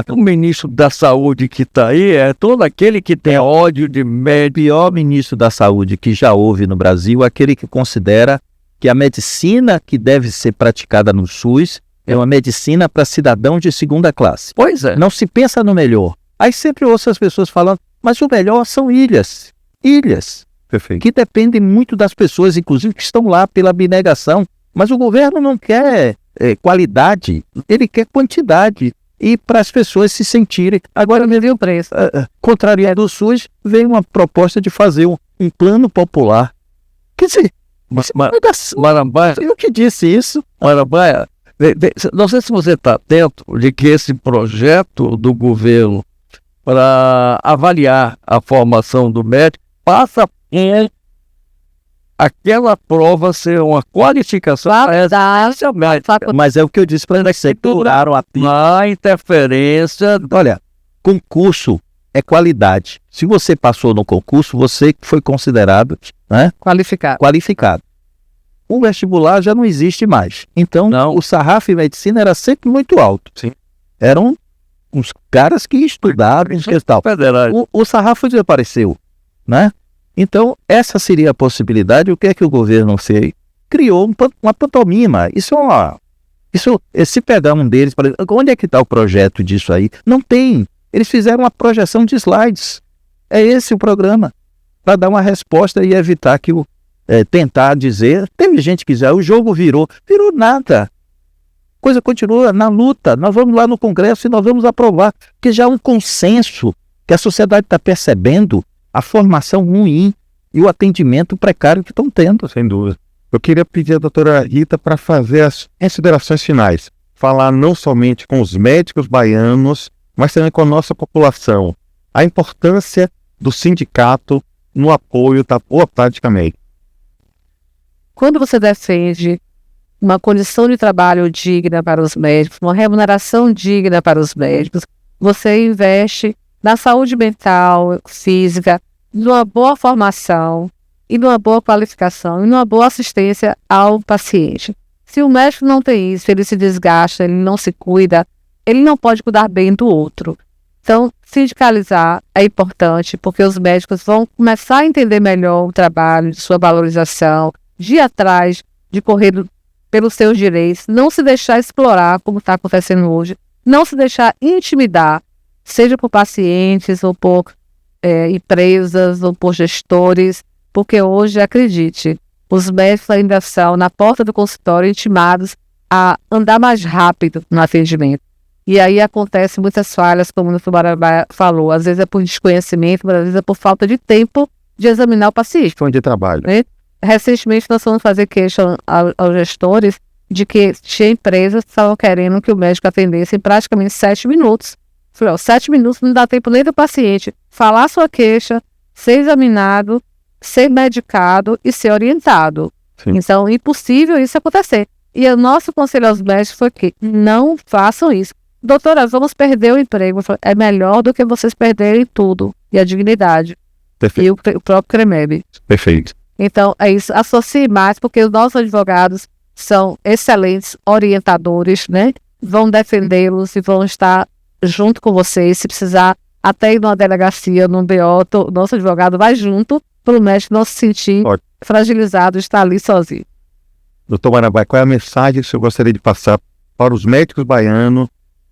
O ministro da Saúde que está aí é todo aquele que tem ódio de O médico. pior ministro da Saúde que já houve no Brasil é aquele que considera que a medicina que deve ser praticada no SUS é uma medicina para cidadãos de segunda classe. Pois é. Não se pensa no melhor. Aí sempre ouço as pessoas falando, mas o melhor são ilhas. Ilhas. Perfeito. Que dependem muito das pessoas, inclusive que estão lá pela abnegação. Mas o governo não quer qualidade, ele quer quantidade. E para as pessoas se sentirem. Agora, me viu o preço. Contrariado do SUS, veio uma proposta de fazer um plano popular. Quer dizer, Marambaia, eu que disse isso. Marambaia, não sei se você está atento de que esse projeto do governo para avaliar a formação do médico passa por aquela prova ser uma qualificação Mas é o que eu disse para você. Turaram a interferência. Olha, concurso é qualidade. Se você passou no concurso, você foi considerado, né, qualificado. O vestibular já não existe mais. Então, Não. o sarrafo em medicina era sempre muito alto. Sim. Eram os caras que estudaram e tal. Federais. O sarrafo desapareceu, né? Então, essa seria a possibilidade. O que é que o governo fez? Criou uma pantomima. Se pegar um deles, por exemplo, onde é que está o projeto disso aí? Não tem. Eles fizeram uma projeção de slides. É esse o programa. Para dar uma resposta e evitar que tentar dizer. Teve gente que dizia, o jogo virou nada. Coisa continua na luta. Nós vamos lá no Congresso e nós vamos aprovar. Porque já há um consenso que a sociedade está percebendo a formação ruim e o atendimento precário que estão tendo. Sem dúvida. Eu queria pedir à doutora Rita para fazer as considerações finais. Falar não somente com os médicos baianos, mas também com a nossa população. A importância do sindicato no apoio da boa prática médica. Quando você defende uma condição de trabalho digna para os médicos, uma remuneração digna para os médicos, você investe na saúde mental, física, numa boa formação e numa boa qualificação e numa boa assistência ao paciente. Se o médico não tem isso, ele se desgasta, ele não se cuida, ele não pode cuidar bem do outro. Então, sindicalizar é importante porque os médicos vão começar a entender melhor o trabalho, de sua valorização, de ir atrás, de correr pelos seus direitos, não se deixar explorar como está acontecendo hoje, não se deixar intimidar, seja por pacientes ou por empresas ou por gestores, porque hoje, acredite, os médicos ainda são na porta do consultório intimados a andar mais rápido no atendimento. E aí acontecem muitas falhas, como o Tubarabá falou, às vezes é por desconhecimento, mas às vezes é por falta de tempo de examinar o paciente. Onde trabalho. Recentemente nós fomos fazer queixa aos gestores de que tinha empresas que estavam querendo que o médico atendesse em praticamente 7 minutos. Falei, 7 minutos não dá tempo nem do paciente falar sua queixa, ser examinado, ser medicado e ser orientado. Sim. Então, impossível isso acontecer. E o nosso conselho aos médicos foi que não façam isso. Doutora, vamos perder o emprego. Eu falei, é melhor do que vocês perderem tudo. E a dignidade. Perfeito. E o próprio CREMEB. Perfeito. Então, é isso. Associe mais, porque os nossos advogados são excelentes orientadores, né? Vão defendê-los e vão estar junto com vocês. Se precisar, até ir numa delegacia, num BO, nosso advogado vai junto para o médico não se sentir fragilizado, estar ali sozinho. Doutor Marambaia, qual é a mensagem que o senhor gostaria de passar para os médicos baianos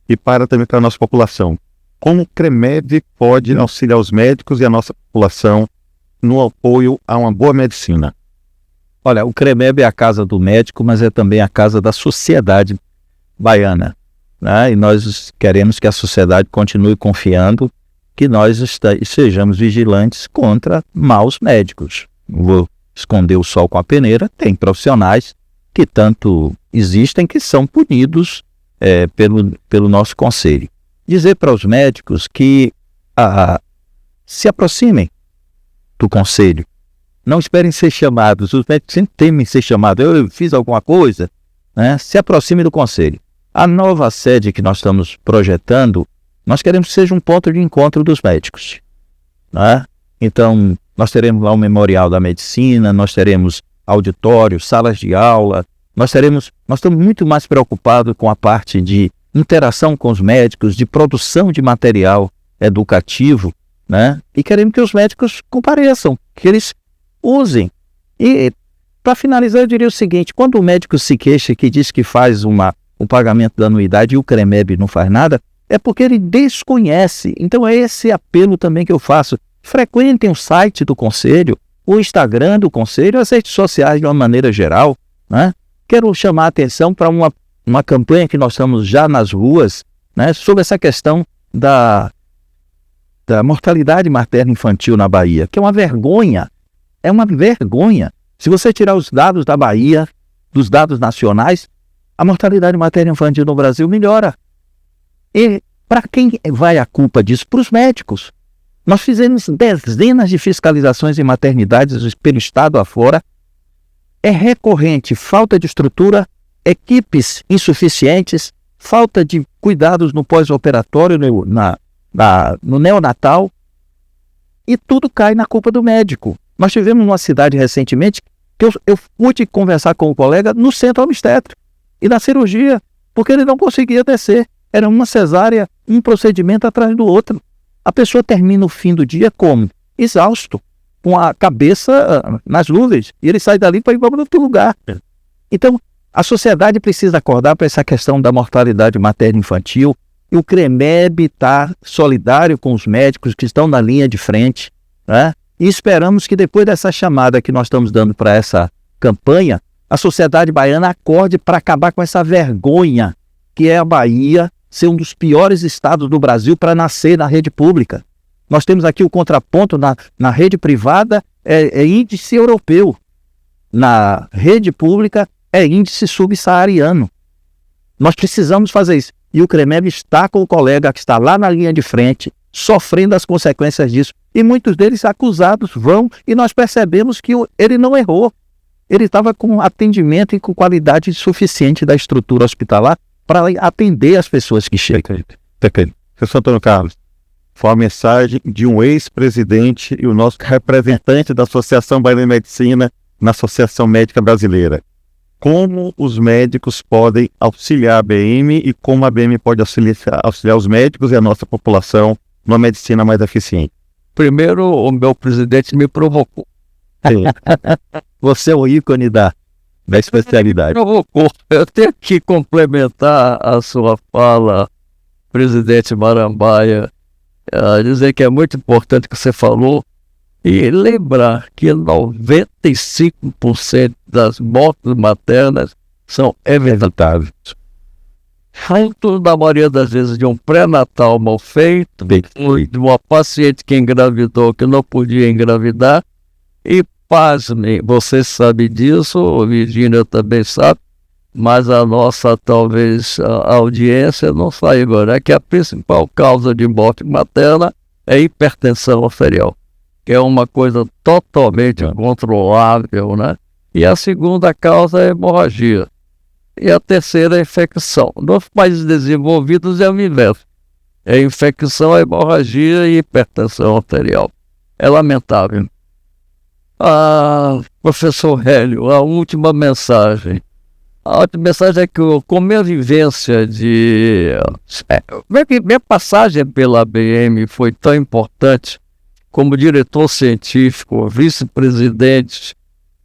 e também para a nossa população? Como o CREMEB pode auxiliar os médicos e a nossa população no apoio a uma boa medicina? Olha, o CREMEB é a casa do médico, mas é também a casa da sociedade baiana, né? E nós queremos que a sociedade continue confiando que nós sejamos vigilantes contra maus médicos. Não vou esconder o sol com a peneira, tem profissionais que tanto existem que são punidos pelo nosso conselho. Dizer para os médicos que se aproximem do conselho. Não esperem ser chamados. Os médicos sempre temem ser chamados. Eu fiz alguma coisa, né? Se aproxime do conselho. A nova sede que nós estamos projetando, nós queremos que seja um ponto de encontro dos médicos, né? Então, nós teremos lá o Memorial da Medicina, nós teremos auditórios, salas de aula, nós estamos muito mais preocupados com a parte de interação com os médicos, de produção de material educativo, né? E queremos que os médicos compareçam, que eles usem. E, para finalizar, eu diria o seguinte: quando o médico se queixa, que diz que faz o pagamento da anuidade e o CREMEB não faz nada, é porque ele desconhece. Então é esse apelo também que eu faço. Frequentem o site do Conselho, o Instagram do Conselho, as redes sociais de uma maneira geral, né? Quero chamar a atenção para uma campanha que nós estamos já nas ruas, né, sobre essa questão da mortalidade materno-infantil na Bahia, que é uma vergonha. É uma vergonha. Se você tirar os dados da Bahia, dos dados nacionais, a mortalidade materno-infantil no Brasil melhora. E para quem vai a culpa disso? Para os médicos. Nós fizemos dezenas de fiscalizações em maternidades pelo estado afora. É recorrente falta de estrutura, equipes insuficientes, falta de cuidados no pós-operatório, no neonatal, e tudo cai na culpa do médico. Nós tivemos uma cidade recentemente que eu pude conversar com um colega no centro obstétrico e na cirurgia, porque ele não conseguia descer. Era uma cesárea, um procedimento atrás do outro. A pessoa termina o fim do dia como? Exausto, com a cabeça nas nuvens, e ele sai dali para ir para outro lugar. Então, a sociedade precisa acordar para essa questão da mortalidade materno-infantil, e o CREMEB está solidário com os médicos que estão na linha de frente, né? E esperamos que depois dessa chamada que nós estamos dando para essa campanha, a sociedade baiana acorde para acabar com essa vergonha que é a Bahia ser um dos piores estados do Brasil para nascer na rede pública. Nós temos aqui o contraponto na rede privada, é índice europeu. Na rede pública é índice subsaariano. Nós precisamos fazer isso. E o CREMEB está com o colega que está lá na linha de frente, sofrendo as consequências disso. E muitos deles acusados vão, e nós percebemos que ele não errou. Ele estava com atendimento e com qualidade suficiente da estrutura hospitalar para atender as pessoas que chegam. Professor Antônio Carlos, foi a mensagem de um ex-presidente e o nosso representante da Associação Baiana de Medicina na Associação Médica Brasileira. Como os médicos podem auxiliar a ABM e como a ABM pode auxiliar os médicos e a nossa população numa medicina mais eficiente? Primeiro, o meu presidente me provocou. Você é o ícone da especialidade. Provocou. Eu tenho que complementar a sua fala, presidente Marambaia, dizer que é muito importante o que você falou e lembrar que 95% das mortes maternas são evitáveis. Fruto, na maioria das vezes, de um pré-natal mal feito, de uma paciente que engravidou que não podia engravidar, e pasmem, você sabe disso, o Virgínia também sabe, mas a nossa, talvez, a audiência não sabe agora, que a principal causa de morte materna é hipertensão arterial, que é uma coisa totalmente controlável, né? E a segunda causa é hemorragia. E a terceira é infecção. Nos países desenvolvidos é o inverso. É infecção, hemorragia e hipertensão arterial. É lamentável. Professor Hélio, a última mensagem. A última mensagem é que, com a minha vivência minha passagem pela ABM foi tão importante como diretor científico, vice-presidente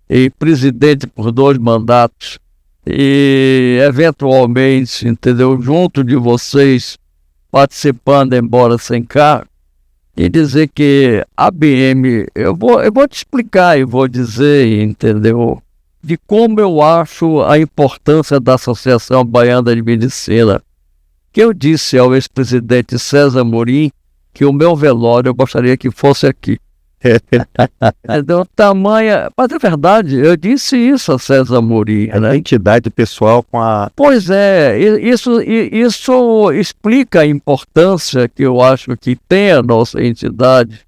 e presidente por 2 mandatos. E, eventualmente, entendeu, junto de vocês, participando, embora sem cargo, e dizer que a ABM, eu vou te explicar e vou dizer, entendeu, de como eu acho a importância da Associação Baiana de Medicina. Que eu disse ao ex-presidente César Morim que o meu velório eu gostaria que fosse aqui. Então, tamanha. Mas é verdade, eu disse isso a César Morim, A né? entidade pessoal com a... Pois é, isso explica a importância que eu acho que tem a nossa entidade,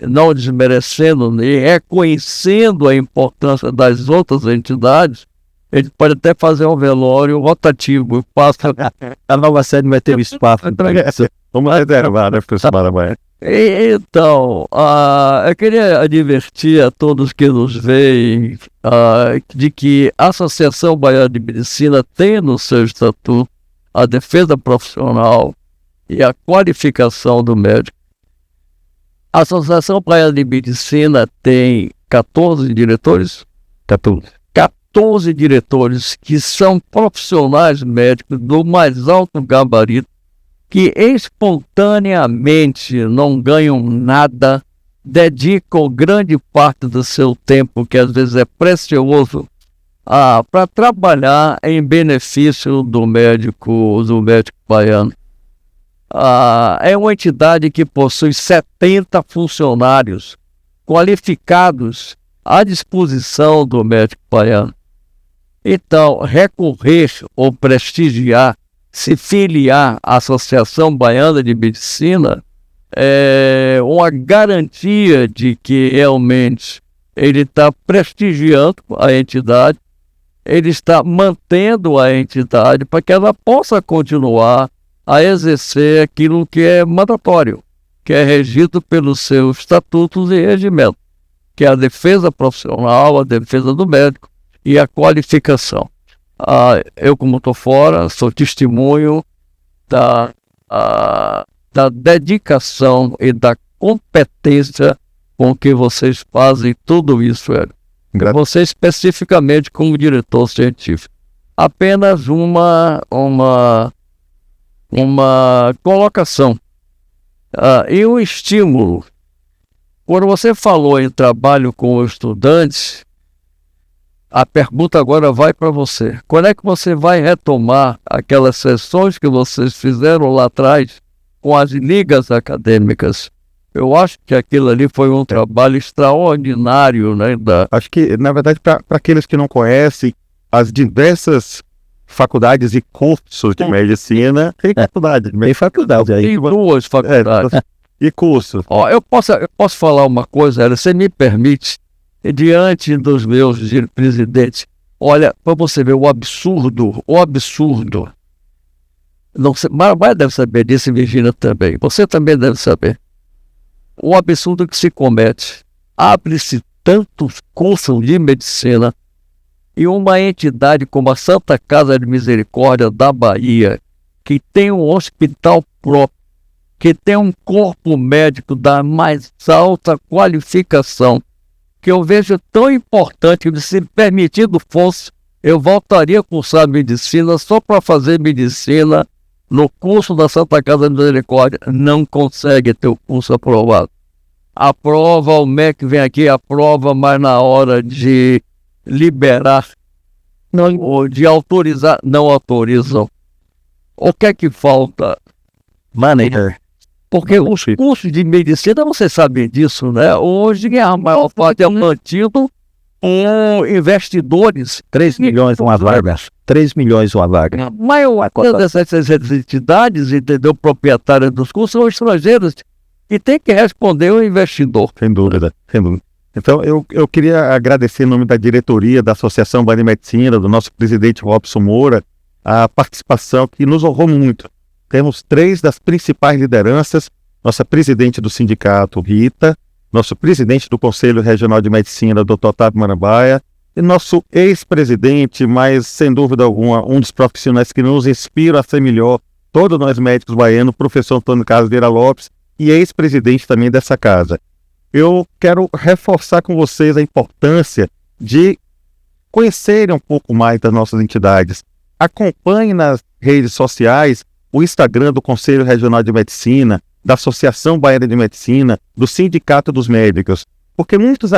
não desmerecendo nem reconhecendo a importância das outras entidades. Ele pode até fazer um velório rotativo, passa. A nova sede vai ter um espaço. Vamos reservar, né, professor Marambaia? Então, eu queria advertir a todos que nos veem de que a Associação Baiana de Medicina tem no seu estatuto a defesa profissional e a qualificação do médico. A Associação Baiana de Medicina tem 14 diretores, 14 diretores que são profissionais médicos do mais alto gabarito, que espontaneamente não ganham nada, dedicam grande parte do seu tempo, que às vezes é precioso, para trabalhar em benefício do médico baiano. É uma entidade que possui 70 funcionários qualificados à disposição do médico baiano. Então, recorrer ou prestigiar, se filiar à Associação Baiana de Medicina é uma garantia de que realmente ele está prestigiando a entidade, ele está mantendo a entidade para que ela possa continuar a exercer aquilo que é mandatório, que é regido pelos seus estatutos e regimentos, que é a defesa profissional, a defesa do médico e a qualificação. Eu, como estou fora, sou testemunho da dedicação e da competência com que vocês fazem tudo isso, Hélio. Você especificamente como diretor científico. Apenas uma colocação e um estímulo. Quando você falou em trabalho com estudantes, a pergunta agora vai para você. Quando é que você vai retomar aquelas sessões que vocês fizeram lá atrás com as ligas acadêmicas? Eu acho que aquilo ali foi um trabalho extraordinário, né? Acho que, na verdade, para aqueles que não conhecem, as diversas faculdades e cursos de medicina, tem faculdade. Tem faculdade aí. Tem duas faculdades. E cursos. Eu posso falar uma coisa, Hélio, você me permite? Diante dos meus presidentes, olha, para você ver o absurdo, não sei, Marambaia deve saber disso e Virgínia também, você também deve saber, o absurdo que se comete, abre-se tantos cursos de medicina e uma entidade como a Santa Casa de Misericórdia da Bahia, que tem um hospital próprio, que tem um corpo médico da mais alta qualificação, que eu vejo tão importante que, se permitido fosse, eu voltaria a cursar medicina só para fazer medicina no curso da Santa Casa de Misericórdia. Não consegue ter o curso aprovado. Aprova, o MEC vem aqui, aprova, mas na hora de liberar ou de autorizar, não autorizam. O que é que falta? Manager. Porque os cursos de medicina, vocês sabem disso, né? Hoje a maior parte é mantido com investidores. 3 milhões uma vaga. 3 milhões uma vaga. A maior dessas entidades, entendeu, proprietárias dos cursos são estrangeiros e tem que responder o investidor. Sem dúvida, sem dúvida. Então, eu queria agradecer em nome da diretoria da Associação Baiana de Medicina, do nosso presidente Robson Moura, a participação que nos honrou muito. Temos 3 das principais lideranças, nossa presidente do sindicato, Rita, nosso presidente do Conselho Regional de Medicina, Dr. Otávio Marambaia, e nosso ex-presidente, mas sem dúvida alguma, um dos profissionais que nos inspiram a ser melhor, todos nós médicos baianos, professor Antônio Carlos Vieira Lopes, e ex-presidente também dessa casa. Eu quero reforçar com vocês a importância de conhecerem um pouco mais das nossas entidades. Acompanhe nas redes sociais o Instagram do Conselho Regional de Medicina, da Associação Baiana de Medicina, do Sindicato dos Médicos, porque muitos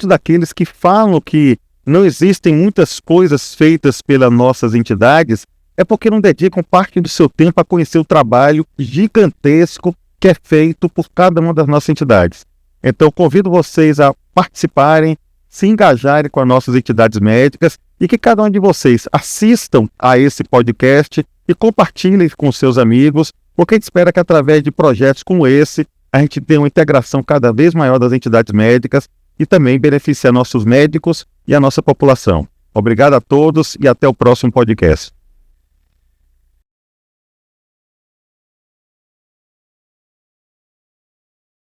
daqueles que falam que não existem muitas coisas feitas pelas nossas entidades é porque não dedicam parte do seu tempo a conhecer o trabalho gigantesco que é feito por cada uma das nossas entidades. Então, convido vocês a participarem, se engajarem com as nossas entidades médicas e que cada um de vocês assistam a esse podcast e compartilhem com seus amigos, porque a gente espera que através de projetos como esse, a gente tenha uma integração cada vez maior das entidades médicas e também beneficiar nossos médicos e a nossa população. Obrigado a todos e até o próximo podcast.